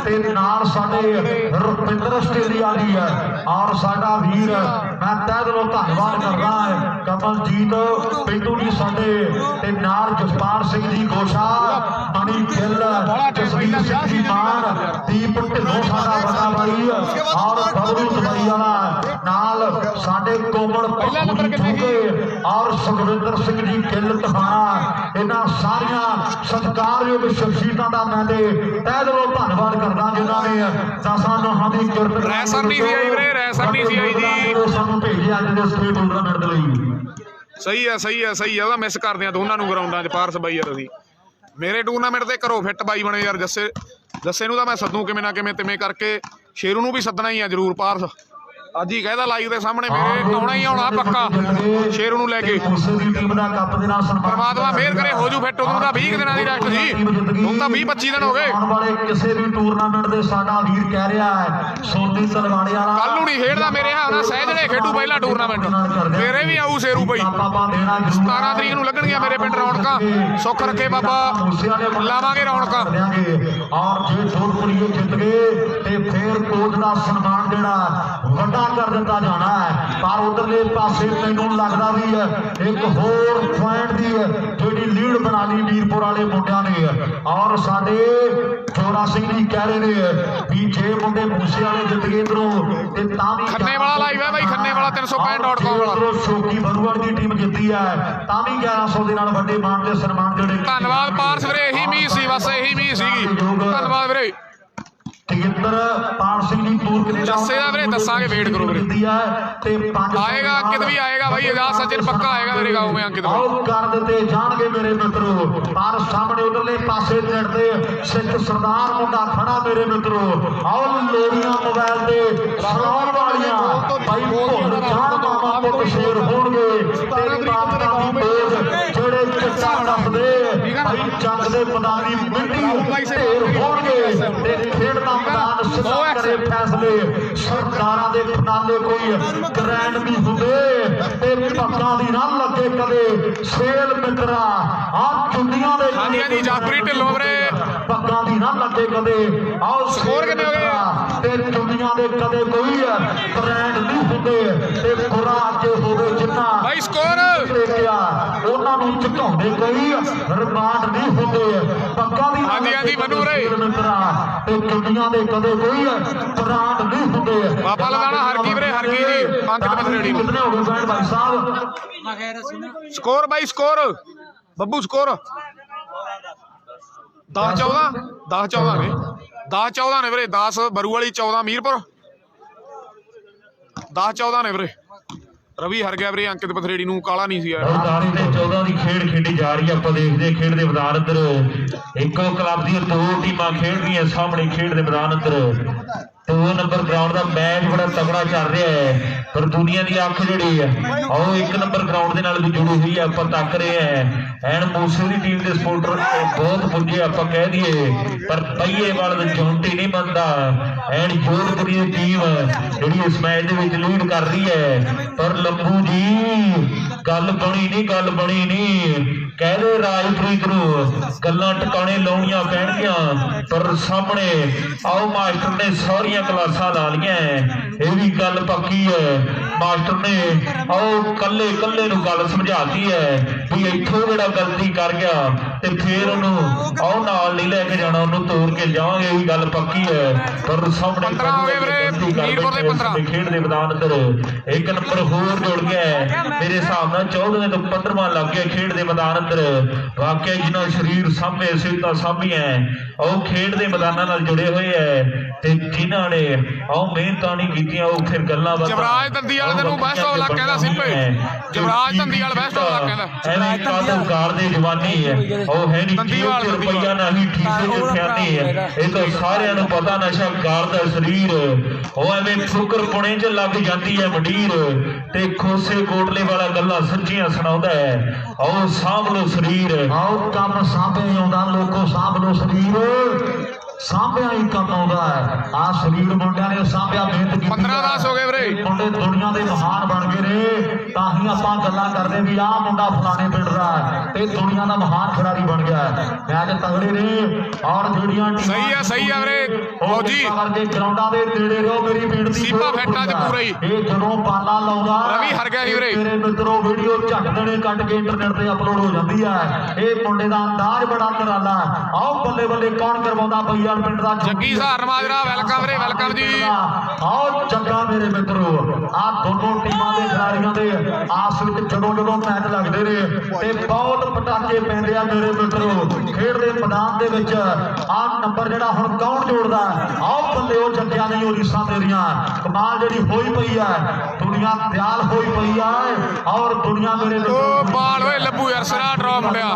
ਤੇ ਨਾਲ ਸਾਡੇ ਰੁਪਿੰਦਰ ਆਸਟ੍ਰੇਲੀਆ ਦੀ ਹੈ ਔਰ ਸਾਡਾ ਵੀਰ ਮੈਂ ਤਹਿ ਦਿਲੋਂ ਧੰਨਵਾਦ ਕਰਦਾ ਹੈ ਕਮਲਜੀਤ ਪਿੰਡੂ ਜੀ ਸਾਡੇ ਤੇ ਨਾਲ ਜਸਪਾਲ ਸਿੰਘ ਜੀ ਗੋਸ਼ਾ ਮਣੀ ਗਿੱਲ ਜਸਵੀਰ ਸਿੰਘ ਜੀ ਮਾਨ ਦੀਪ ਢਿੱਲੋਂ ਸਾਡਾ ਵੱਡਾ ਭਾਈ ਔਰ ਬਬਲੂ ਦਵਾਈ ਵਾਲਾ ਨਾਲ ਸਾਡੇ ਕੋਮਲ ਪੱਪੂ ਜੀ ਚੁੱਕੇ ਔਰ ਸੁਖਵਿੰਦਰ ਸਿੰਘ ਜੀ ਗਿੱਲ ਤਹਾਣਾ ਇਹਨਾਂ ਸਾਰੀਆਂ ਸਤਿਕਾਰਯੋਗ ਸ਼ਖਸੀਅਤਾਂ ਦਾ ਮੈਂ ਤੇ ਤਹਿ ਦਿਲੋਂ ਧੰਨਵਾਦ ਕਰਦਾ ਜਿਨ੍ਹਾਂ ਨੇ ਦਸਾਂ ਨੋਹਾਂ ਦੀ ਕਿਰਤ ਰੈਸਰ ਨਹੀਂ ਸੀ ਆਈ ਵੀਰੇ ਰੈਸਰ ਨਹੀਂ ਸੀ ਆਈ ਜੀ ਸਾਨੂੰ ਭੇਜਿਆ ਅੱਜ ਦੇ ਸਟੇਟ ਟੂਰਨਾਮੈਂਟ ਦੇ ਲਈ ਸਹੀ ਹੈ ਸਹੀ ਹੈ ਸਹੀ ਹੈ ਉਹਦਾ ਮਿਸ ਕਰਦੇ ਆ ਦੋਨਾਂ ਨੂੰ ਗਰਾਊਂਡਾਂ 'ਚ ਪਾਰਸ ਬਾਈ ਯਾਰ ਅਸੀਂ ਮੇਰੇ ਟੂਰਨਾਮੈਂਟ ਤੇ ਘਰੋਂ ਫਿੱਟ ਬਾਈ ਬਣੇ ਯਾਰ ਜੱਸੇ ਨੂੰ ਤਾਂ ਮੈਂ ਸੱਦੂ ਕਿਵੇਂ ਨਾ ਕਿਵੇਂ ਤਿਵੇਂ ਕਰਕੇ ਸ਼ੇਰੂ ਨੂੰ ਵੀ ਸੱਦਣਾ ਹੀ ਆ ਜ਼ਰੂਰ ਪਾਰਸ ਅੱਜ ਹੀ ਕਹਿਦਾ ਲਾਈਵ ਦੇ ਸਾਹਮਣੇ ਮੇਰੇ ਆਉਣਾ ਹੀ ਆਉਣਾ ਪੱਕਾ ਸ਼ੇਰੂ ਨੂੰ ਲੈ ਕੇ ਪਰਮਾਤਮਾ ਮਿਹਰ ਕਰੇ ਹੋ ਜੂ ਫਿੱਟ ਉਦੋਂ ਦਾ 20 ਦਿਨਾਂ ਦੀ ਰੈਸਟ ਸੀ ਹੁਣ ਤਾਂ 20-25 ਦਿਨ ਹੋ ਗਏ ਆਉਣ ਵਾਲੇ ਕਿਸੇ ਵੀ ਟੂਰਨਾਮੈਂਟ ਦੇ ਸਾਡਾ ਵੀਰ ਕਹਿ ਰਿਹਾ ਹੈ ਸੋਨੀ ਤਲਵਾੜੇ ਵਾਲਾ ਕੱਲ ਨੂੰ ਨਹੀਂ ਖੇਡਦਾ ਮੇਰੇ ਹਿਸਾਬ ਨਾਲ ਸਹਿਜੜੇ ਖੇਡੂ ਪਹਿਲਾ ਟੂਰਨਾਮੈਂਟ ਮੇਰੇ ਵੀ ਆਊ ਸ਼ੇਰੂ ਬਈ 17 ਤਰੀਕ ਨੂੰ ਲੱਗਣਗੀਆਂ ਮੇਰੇ ਪਿੰਡ ਰੌਣਕਾਂ ਸੁੱਖ ਰੱਖੇ ਬਾਬਾ ਲਾਵਾਂਗੇ ਰੌਣਕਾਂ ਔਰ ਜੇ ਜੋਧਪੁਰੀਏ ਜਿੱਤ ਗਏ ਤੇ ਫੇਰ ਕੋਚ ਦਾ ਸਨਮਾਨ ਜਿਹੜਾ ਵੱਡਾ ਕਰ ਦਿੱਤਾ ਜਾਣਾ ਹੈ ਪਰ ਉਧਰਲੇ ਪਾਸੇ ਮੈਨੂੰ ਲੱਗਦਾ ਵੀ ਇੱਕ ਹੋਰ ਪੁਆਇੰਟ ਦੀ ਜਿਹੜੀ ਲੀਡ ਬਣਾ ਲਈ ਵੀਰਪੁਰ ਵਾਲੇ ਮੁੰਡਿਆਂ ਨੇ ਔਰ ਸਾਡੇ ਜੋਰਾ ਸਿੰਘ ਜੀ ਕਹਿ ਰਹੇ ਨੇ ਵੀ ਜੇ ਮੁੰਡੇ ਮੂਸੇ ਵਾਲੇ ਜਿੱਤ ਗਏ ਇਧਰੋਂ ਤੇ ਤਾਂ ਵੀ ਖੰਨੇ ਵਾਲਾ ਲਾਈਵ ਹੈ ਬਾਈ ਖੰਨੇ ਵਾਲਾ 365.com ਵਾਲਾ ਸ਼ੋਕੀ ਬਰੂਆੜ ਦੀ ਟੀਮ ਜਿੱਤੀ ਹੈ ਤਾਂ ਵੀ 1100 ਦੇ ਨਾਲ ਵੱਡੇ ਮਾਣ ਦੇ ਸਨਮਾਨ ਜਿਹੜੇ ਧੰਨਵਾਦ ਪਾਰਸ ਵੀਰੇ ਇਹੀ ਮੀਂਹ ਸੀ ਬਸ ਇਹੀ ਮੀਂਹ ਸੀਗੀ ਧੰਨਵਾਦ ਵੀਰੇ ਤੇਜਿੰਦਰ ਪਾਲ ਸਿੰਘ ਜੀ ਟੂਰ ਕੈਨੇਡਾ ਜੱਸੇ ਦਾ ਵੀਰੇ ਦੱਸਾਂਗੇ ਵੇਟ ਕਰੋ ਵੀਰੇ ਤੇ 5 ਆਏਗਾ ਅੰਕਿਤ ਵੀ ਆਏਗਾ ਬਾਈ ਆਜ਼ਾਦ ਸੱਜਣ ਪੱਕਾ ਆਏਗਾ ਮੇਰੇ ਗਾਉਂ ਮੈਂ ਅੰਕਿਤ ਆਉ ਕਰ ਦਿੱਤੇ ਜਾਣਗੇ ਮੇਰੇ ਮਿੱਤਰੋ ਪਰ ਸਾਹਮਣੇ ਉਧਰਲੇ ਪਾਸੇ ਨੇੜਦੇ ਸਿੱਖ ਸਰਦਾਰ ਮੁੰਡਾ ਖੜਾ ਮੇਰੇ ਮਿੱਤਰੋ ਆਉ ਲੋਰੀਆਂ ਮੋਬਾਈਲ ਤੇ ਸੁਣਾਉਣ ਵਾਲੀਆਂ ਭਾਈ ਭੁੱਲ ਜਾਣ ਮਾਮਾ ਪੁੱਤ ਸ਼ੇਰ ਹੋਣਗੇ ਤੇਰੀ ਬਾਤਾਂ ਦੀ ਬੋਝ ਜਿਹੜੇ ਚੱਟਾ ਟੱਪਦੇ ਭਾਈ ਚੰਦ ਦੇ ਮੈਦਾਨ ਦੀ ਮਿੱਟੀ ਢੇਰ ਹੋਣਗੇ ਤੇ ਖੇਡ ਦਾ ਮੈਦਾਨ ਸਿੱਧਾ ਕਰੇ ਫੈਸਲੇ ਸਰਕਾਰਾਂ ਦੇ ਨਾਲੇ ਕੋਈ ਗ੍ਰੈਂਡ ਨਹੀਂ ਹੁੰਦੇ ਤੇ ਪੱਕਾਂ ਦੀ ਨਾ ਲੱਗੇ ਕਦੇ ਸੇਲ ਮਿੱਤਰਾ ਆ ਚੁੰਡੀਆਂ ਦੇ ਹਾਂਜੀ ਹਾਂਜੀ ਜਾਫਰੀ ਢਿੱਲੋਂ ਵੀਰੇ ਪੱਕਾਂ ਦੀ ਨਾ ਲੱਗੇ ਕਦੇ ਆਓ ਸਕੋਰ ਕਿੰਨੇ ਹੋ ਗਏ ਤੇ ਚੁੰਡੀਆਂ ਦੇ ਕਦੇ ਕੋਈ ਗ੍ਰੈਂਡ ਨਹੀਂ ਹੁੰਦੇ ਤੇ ਬੁਰਾ ਅੱਜ ਹੋਵੇ ਜਿੰਨਾ ਬਾਈ ਸਕੋਰ ਦੇਖਿਆ ਉਹਨਾਂ ਨੂੰ ਝੁਕਾਉਂਦੇ ਕੋਈ ਰਿਮਾਂਡ ਨਹੀਂ ਹੁੰਦੇ ਪੱਕਾਂ ਦੀ ਹਾਂਜੀ ਹਾਂਜੀ ਮਨੂ ਵੀਰੇ ਮਿੱਤਰਾ ਤੇ ਚੁੰਡੀਆਂ ਦੇ ਕਦੇ ਕੋਈ ਬਰਾਂਡ ਨਹੀਂ ਹੁੰਦੇ ਬਾਬਾ ਲਗਾਣਾ ਹਰਕੀ ਵੀਰੇ ਹਰਕੀ ਜੀ ਅੰਕਿਤ ਬਥਰੇੜੀ ਨੂੰ ਕਿੰਨੇ ਹੋ ਗਏ ਭੈਣ ਭਾਈ ਸਾਹਿਬ ਸਕੋਰ ਬਾਈ ਸਕੋਰ ਬੱਬੂ ਸਕੋਰ 10-14 ਨੇ 10-14 ਨੇ ਵੀਰੇ 10 ਬਰੂ ਵਾਲੀ 14 ਮੀਰਪੁਰ 10-14 ਨੇ ਵੀਰੇ ਰਵੀ ਹਰ ਗਿਆ ਵੀਰੇ ਅੰਕਿਤ ਬਥਰੇੜੀ ਨੂੰ ਕਾਲਾ ਨਹੀਂ ਸੀ ਆਇਆ 10 ਤੇ 14 ਦੀ ਖੇਡ ਖੇਡੀ ਜਾ ਰਹੀ ਹੈ ਆਪਾਂ ਦੇਖਦੇ ਖੇਡ ਦੇ ਮੈਦਾਨ ਅੰਦਰ ਇੱਕੋ ਕਲੱਬ ਦੀਆਂ ਦੋ ਟੀਮਾਂ ਖੇਡ ਰਹੀਆਂ ਸਾਹਮਣੇ ਖੇਡ ਦੇ ਮੈਦਾਨ ਅੰਦਰ 2 ਨੰਬਰ ਗਰਾਊਂਡ ਦਾ ਮੈਚ ਬੜਾ ਤਗੜਾ ਚੱਲ ਰਿਹਾ ਹੈ ਪਰ ਦੁਨੀਆ ਦੀ ਅੱਖ ਜਿਹੜੀ ਹੈ ਉਹ 1 ਨੰਬਰ ਗਰਾਊਂਡ ਦੇ ਨਾਲ ਵੀ ਜੁੜੀ ਹੋਈ ਹੈ ਆਪਾਂ ਤੱਕ ਰਹੇ ਹਾਂ ਐਨ ਮੂਸੇ ਦੀ ਟੀਮ ਦੇ ਸਪੋਰਟਰ ਬਹੁਤ ਪੁੱਜੇ ਆਪਾਂ ਕਹਿ ਦਈਏ ਪਰ ਪਈਏਵਾਲ ਵਿੱਚ ਝੁੰਟੀ ਨਹੀਂ ਮੰਨਦਾ ਐਨ ਜੋਧਪੁਰੀ ਦੀ ਟੀਮ ਜਿਹੜੀ ਇਸ ਮੈਚ ਦੇ ਵਿੱਚ ਲੀਡ ਕਰ ਰਹੀ ਹੈ ਪਰ ਲੰਬੂ ਜੀ ਗੱਲ ਬਣੀ ਨਹੀਂ ਕਹਦੇ ਰਾਜਪ੍ਰੀਤ ਨੂੰ ਗੱਲਾਂ ਟਿਕਾਣੇ ਲਾਉਣੀਆਂ ਪੈਣਗੀਆਂ ਪਰ ਸਾਹਮਣੇ ਆਓ ਮਾਸਟਰ ਨੇ ਸਾਰੀਆਂ ਕਲਾਸਾਂ ਲਾ ਲਈਆਂ ਇਹ ਵੀ ਗੱਲ ਪੱਕੀ ਹੈ ਮਾਸਟਰ ਨੇ ਆਓ ਕੱਲੇ ਕੱਲੇ ਨੂੰ ਗੱਲ ਸਮਝਾਤੀ ਹੈ ਵੀ ਇੱਥੋਂ ਜਿਹੜਾ ਗਲਤੀ ਕਰ ਗਿਆ ਤੇ ਫੇਰ ਉਹਨੂੰ ਆਓ ਨਾਲ ਨਹੀਂ ਲੈ ਕੇ ਜਾਣਾ ਉਹਨੂੰ ਤੋੜ ਕੇ ਜਾਵਾਂਗੇ ਇਹ ਵੀ ਗੱਲ ਪੱਕੀ ਹੈ ਪਰ ਸਾਹਮਣੇ 15 ਹੋ ਗਏ ਵੀਰੇ ਮੀਰਪੁਰ ਦੇ 15 ਖੇਡ ਦੇ ਮੈਦਾਨ ਅੰਦਰ ਇੱਕ ਨੰਬਰ ਹੋਰ ਜੁੜ ਗਿਆ ਮੇਰੇ ਹਿਸਾਬ ਨਾਲ 14ਵੇਂ ਤੋਂ 15ਵਾਂ ਲੱਗ ਗਿਆ ਖੇਡ ਦੇ ਮੈਦਾਨ ਅੰਦਰ ਵਾਕਿਆ ਜਿਹਨਾਂ ਸਰੀਰ ਸਾਹਮਣੇ ਸਿਹਤਾਂ ਸਾਂਭੀਆਂ ਉਹ ਖੇਡ ਦੇ ਮੈਦਾਨਾਂ ਨਾਲ ਜੁੜੇ ਹੋਏ ਐ ਤੇ ਜਿਨ੍ਹਾਂ ਨੇ ਉਹ ਮਿਹਨਤਾਂ ਨਹੀਂ ਕੀਤੀਆਂ ਉਹ ਫਿਰ ਗੱਲਾਂ ਬਾਤਾਂ ਜਵਰਾਜ ਦੰਦੀ ਵਾਲੇ ਤੈਨੂੰ ਬੈਸਟ ਆਫ ਲੱਕ ਕਹਿੰਦਾ ਸਿੰਪੇ ਜਵਰਾਜ ਦੰਦੀ ਵਾਲਾ ਬੈਸਟ ਆਫ ਲੱਕ ਕਹਿੰਦਾ ਐਵੇਂ ਕਾਦੂ ਕਾਰ ਦੇ ਜਵਾਨੀ ਹੈ ਉਹ ਹੈ ਨਹੀਂ ਦੰਦੀਵਾਲ ਰੁਪਈਆ ਨਹੀਂ ਠੀਸੇ ਜੁਠਿਆਨੀ ਹੈ ਇਹ ਤਾਂ ਸਾਰਿਆਂ ਨੂੰ ਪਤਾ ਨਸ਼ਾ ਕਾਰ ਦਾ ਸਰੀਰ ਉਹ ਐਵੇਂ ਠੋਕਰ ਪੁਣੇ 'ਚ ਲੱਗ ਜਾਂਦੀ ਹੈ ਮੰਡੀਰ ਤੇ ਖੋਸੇ ਕੋਟਲੇ ਵਾਲਾ ਗੱਲਾਂ ਸੱਚੀਆਂ ਸੁਣਾਉਂਦਾ ਹੈ ਆਓ ਸਾਂਭ ਲੋ ਸਰੀਰ ਆਓ ਕੰਮ ਸਾਂਭੇ ਆਉਂਦਾ ਲੋਕੋ ਸਾਂਭ ਲੋ ਸਰੀਰ ਸਾਂਭਿਆ ਹੀ ਕੰਮ ਆਉਂਦਾ ਹੈ ਆ ਸਰੀਰ ਮੁੰਡਿਆਂ ਨੇ ਸਾਂਭਿਆ ਮਿਹਨਤ ਕੀਤੀ 15-10 ਹੋ ਗਏ ਵੀਰੇ ਮੁੰਡੇ ਦੁਨੀਆ ਦੇ ਮਹਾਨ ਬਣ ਗਏ ਨੇ ਤਾਂ ਹੀ ਆਪਾਂ ਗੱਲਾਂ ਕਰਦੇ ਵੀ ਆਹ ਮੁੰਡਾ ਫਲਾਣੇ ਪਿੰਡ ਦਾ ਤੇ ਦੁਨੀਆ ਦਾ ਮਹਾਨ ਖਿਡਾਰੀ ਬਣ ਗਿਆ ਮੈਚ ਤਗੜੇ ਨੇ ਔਰ ਜਿਹੜੀਆਂ ਟੀਮਾਂ ਸਹੀ ਆ ਵੀਰੇ ਫੌਜੀ ਕਰਕੇ ਗਰਾਊਂਡਾਂ ਦੇ ਨੇੜੇ ਰਹੋ ਮੇਰੀ ਬੇਨਤੀ ਸੀਪਾ ਫੈਟਾਂ 'ਚ ਪੂਰਾ ਹੀ ਇਹ ਜਦੋਂ ਬਾਲਾ ਲਾਉਂਦਾ ਰਵੀ ਹਰ ਗਿਆ ਸੀ ਵੀਰੇ ਮੇਰੇ ਮਿੱਤਰੋ ਵੀਡੀਓ ਝੱਟ ਦੇਣੇ ਕੱਟ ਕੇ ਇੰਟਰਨੈਟ ਤੇ ਅਪਲੋਡ ਹੋ ਜਾਂਦੀ ਹੈ ਇਹ ਮੁੰਡੇ ਦਾ ਅੰਦਾਜ਼ ਬੜਾ ਨਿਰਾਲਾ ਆਓ ਬੱਲੇ ਬੱਲੇ ਕੌਣ ਕਰਵਾਉਂਦਾ ਬਈਆ ਪਿੰਡ ਦਾ ਜੱਗੀ ਸਹਾਰਨ ਮਾਜਰਾ ਵੈਲਕਮ ਵੀਰੇ ਵੈਲਕਮ ਜੀ ਆਓ ਚੰਗਾ ਮੇਰੇ ਮਿੱਤਰੋ ਆ ਦੋਨੋਂ ਟੀਮਾਂ ਦੇ ਖਿਡਾਰੀਆਂ ਦੇ ਆਪਸ ਵਿੱਚ ਜਦੋਂ ਮੈਚ ਲੱਗਦੇ ਨੇ ਤੇ ਬਹੁਤ ਪਟਾਕੇ ਪੈਂਦੇ ਆ ਮੇਰੇ ਮਿੱਤਰੋ ਖੇਡ ਦੇ ਮੈਦਾਨ ਦੇ ਵਿੱਚ ਆ ਨੰਬਰ ਜਿਹੜਾ ਹੁਣ ਕੌਣ ਜੋੜਦਾ ਆਓ ਬੱਲੇ ਉਹ ਜੱਗਿਆਂ ਦੀ ਰੀਸਾਂ ਤੇਰੀਆਂ ਕਮਾਲ ਜਿਹੜੀ ਹੋਈ ਪਈ ਹੈ ਦੁਨੀਆ ਦਿਆਲ ਹੋਈ ਪਈ ਹੈ ਔਰ ਦੁਨੀਆ ਮੇਰੇ ਉਹ ਬਾਲ ਓਏ ਲੱਭੂ ਯਾਰ ਸਰਾ ਡਰਾ ਮੁੰਡਿਆ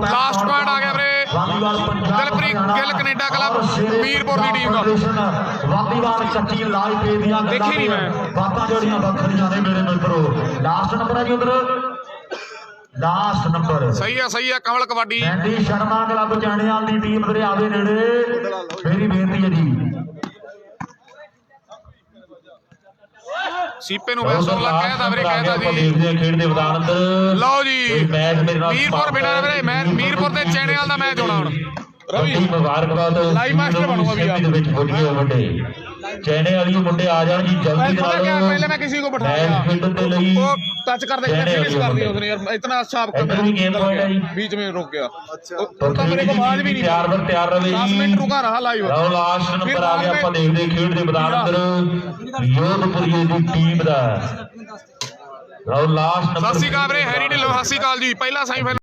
ਲਾਸਟ ਪੁਆਇੰਟ ਆ ਗਿਆ ਵੀਰੇ ਦਿਲਪ੍ਰੀਤ ਗਿੱਲ ਕੈਨੇਡਾ ਕਲੱਬ ਮੀਰਪੁਰ ਦੀ ਟੀਮ ਦਾ ਵਾਦੀਵਾਲ ਕੱਚੀ ਲਾਲ ਪੇ ਦੀਆਂ ਦੇਖੀ ਨਹੀਂ ਮੈਂ ਬਾਤਾਂ ਜਿਹੜੀਆਂ ਵੱਖਰੀਆਂ ਨੇ ਮੇਰੇ ਮਿੱਤਰੋ ਲਾਸਟ ਨੰਬਰ ਹੈ ਜੀ ਉਧਰ ਲਾਸਟ ਨੰਬਰ ਸਹੀ ਆ ਕਮਲ ਕਬੱਡੀ ਐਂਡੀ ਸ਼ਰਮਾ ਕਲੱਬ ਜਾਣਿਆਲ ਦੀ ਟੀਮ ਵੀਰੇ ਆਵੇ ਨੇੜੇ ਮੇਰੀ ਬੇਨਤੀ ਹੈ ਜੀ ਸੀਪੇ ਨੂੰ ਬੈਸਟ ਆਫ ਲੱਕ ਕਹਿਦਾ ਵੀਰੇ ਕਹਿਦਾ ਜੀ ਦੇਖਦੇ ਆ ਖੇਡ ਦੇ ਮੈਦਾਨ ਅੰਦਰ ਲਓ ਜੀ ਮੈਚ ਮੇਰੇ ਨਾਲ ਮੀਰਪੁਰ ਬਿਨਾਂ ਵੀਰੇ ਮੈਂ ਮੀਰਪੁਰ ਤੇ ਚੈਣੇਵਾਲ ਦਾ ਮੈਚ ਹੋਣਾ ਹੁਣ ਰਵੀ ਮੁਬਾਰਕਬਾਦ ਲਾਈਵ ਮਾਸਟਰ ਬਣੂਗਾ ਵੀ ਦੇ ਵਿੱਚ ਵੱਡੇ ਮੁੰਡੇ ਚੈਨੇ ਵਾਲੀ ਮੁੰਡੇ ਆ ਜਾਣ ਜੀ ਜਲਦੀ ਨਾਲ ਪਹਿਲੇ ਮੈਂ ਕਿਸੇ ਕੋ ਬਿਠਾਇਆ ਖੇਡਣ ਦੇ ਲਈ ਉਹ ਟੱਚ ਕਰਦੇ ਫਿਨਿਸ਼ ਕਰ ਦਿਆ उसने यार इतना अच्छा इधर भी गेम पॉइंट है जी बीच में रुक गया अच्छा तो मेरे को आवाज भी नहीं तैयार रहे 10 मिनट रुका रहा लाइव ਲਓ ਲਾਸਟ ਨੰਬਰ ਆ ਗਿਆ ਆਪਾਂ ਦੇਖਦੇ ਖੇਡ ਦੇ ਮੈਦਾਨ ਅੰਦਰ ਯੋਧਪੁਰੀਏ ਦੀ ਟੀਮ ਦਾ ਲਓ ਲਾਸਟ ਨੰਬਰ ਸਤਿ ਸ਼੍ਰੀ ਅਕਾਲ ਵੀਰੇ ਹੈਰੀ ਢਿੱਲੋਂ ਸਤਿ ਸ਼੍ਰੀ ਅਕਾਲ ਜੀ ਪਹਿਲਾ ਸੈਮੀਫਾਈਨਲ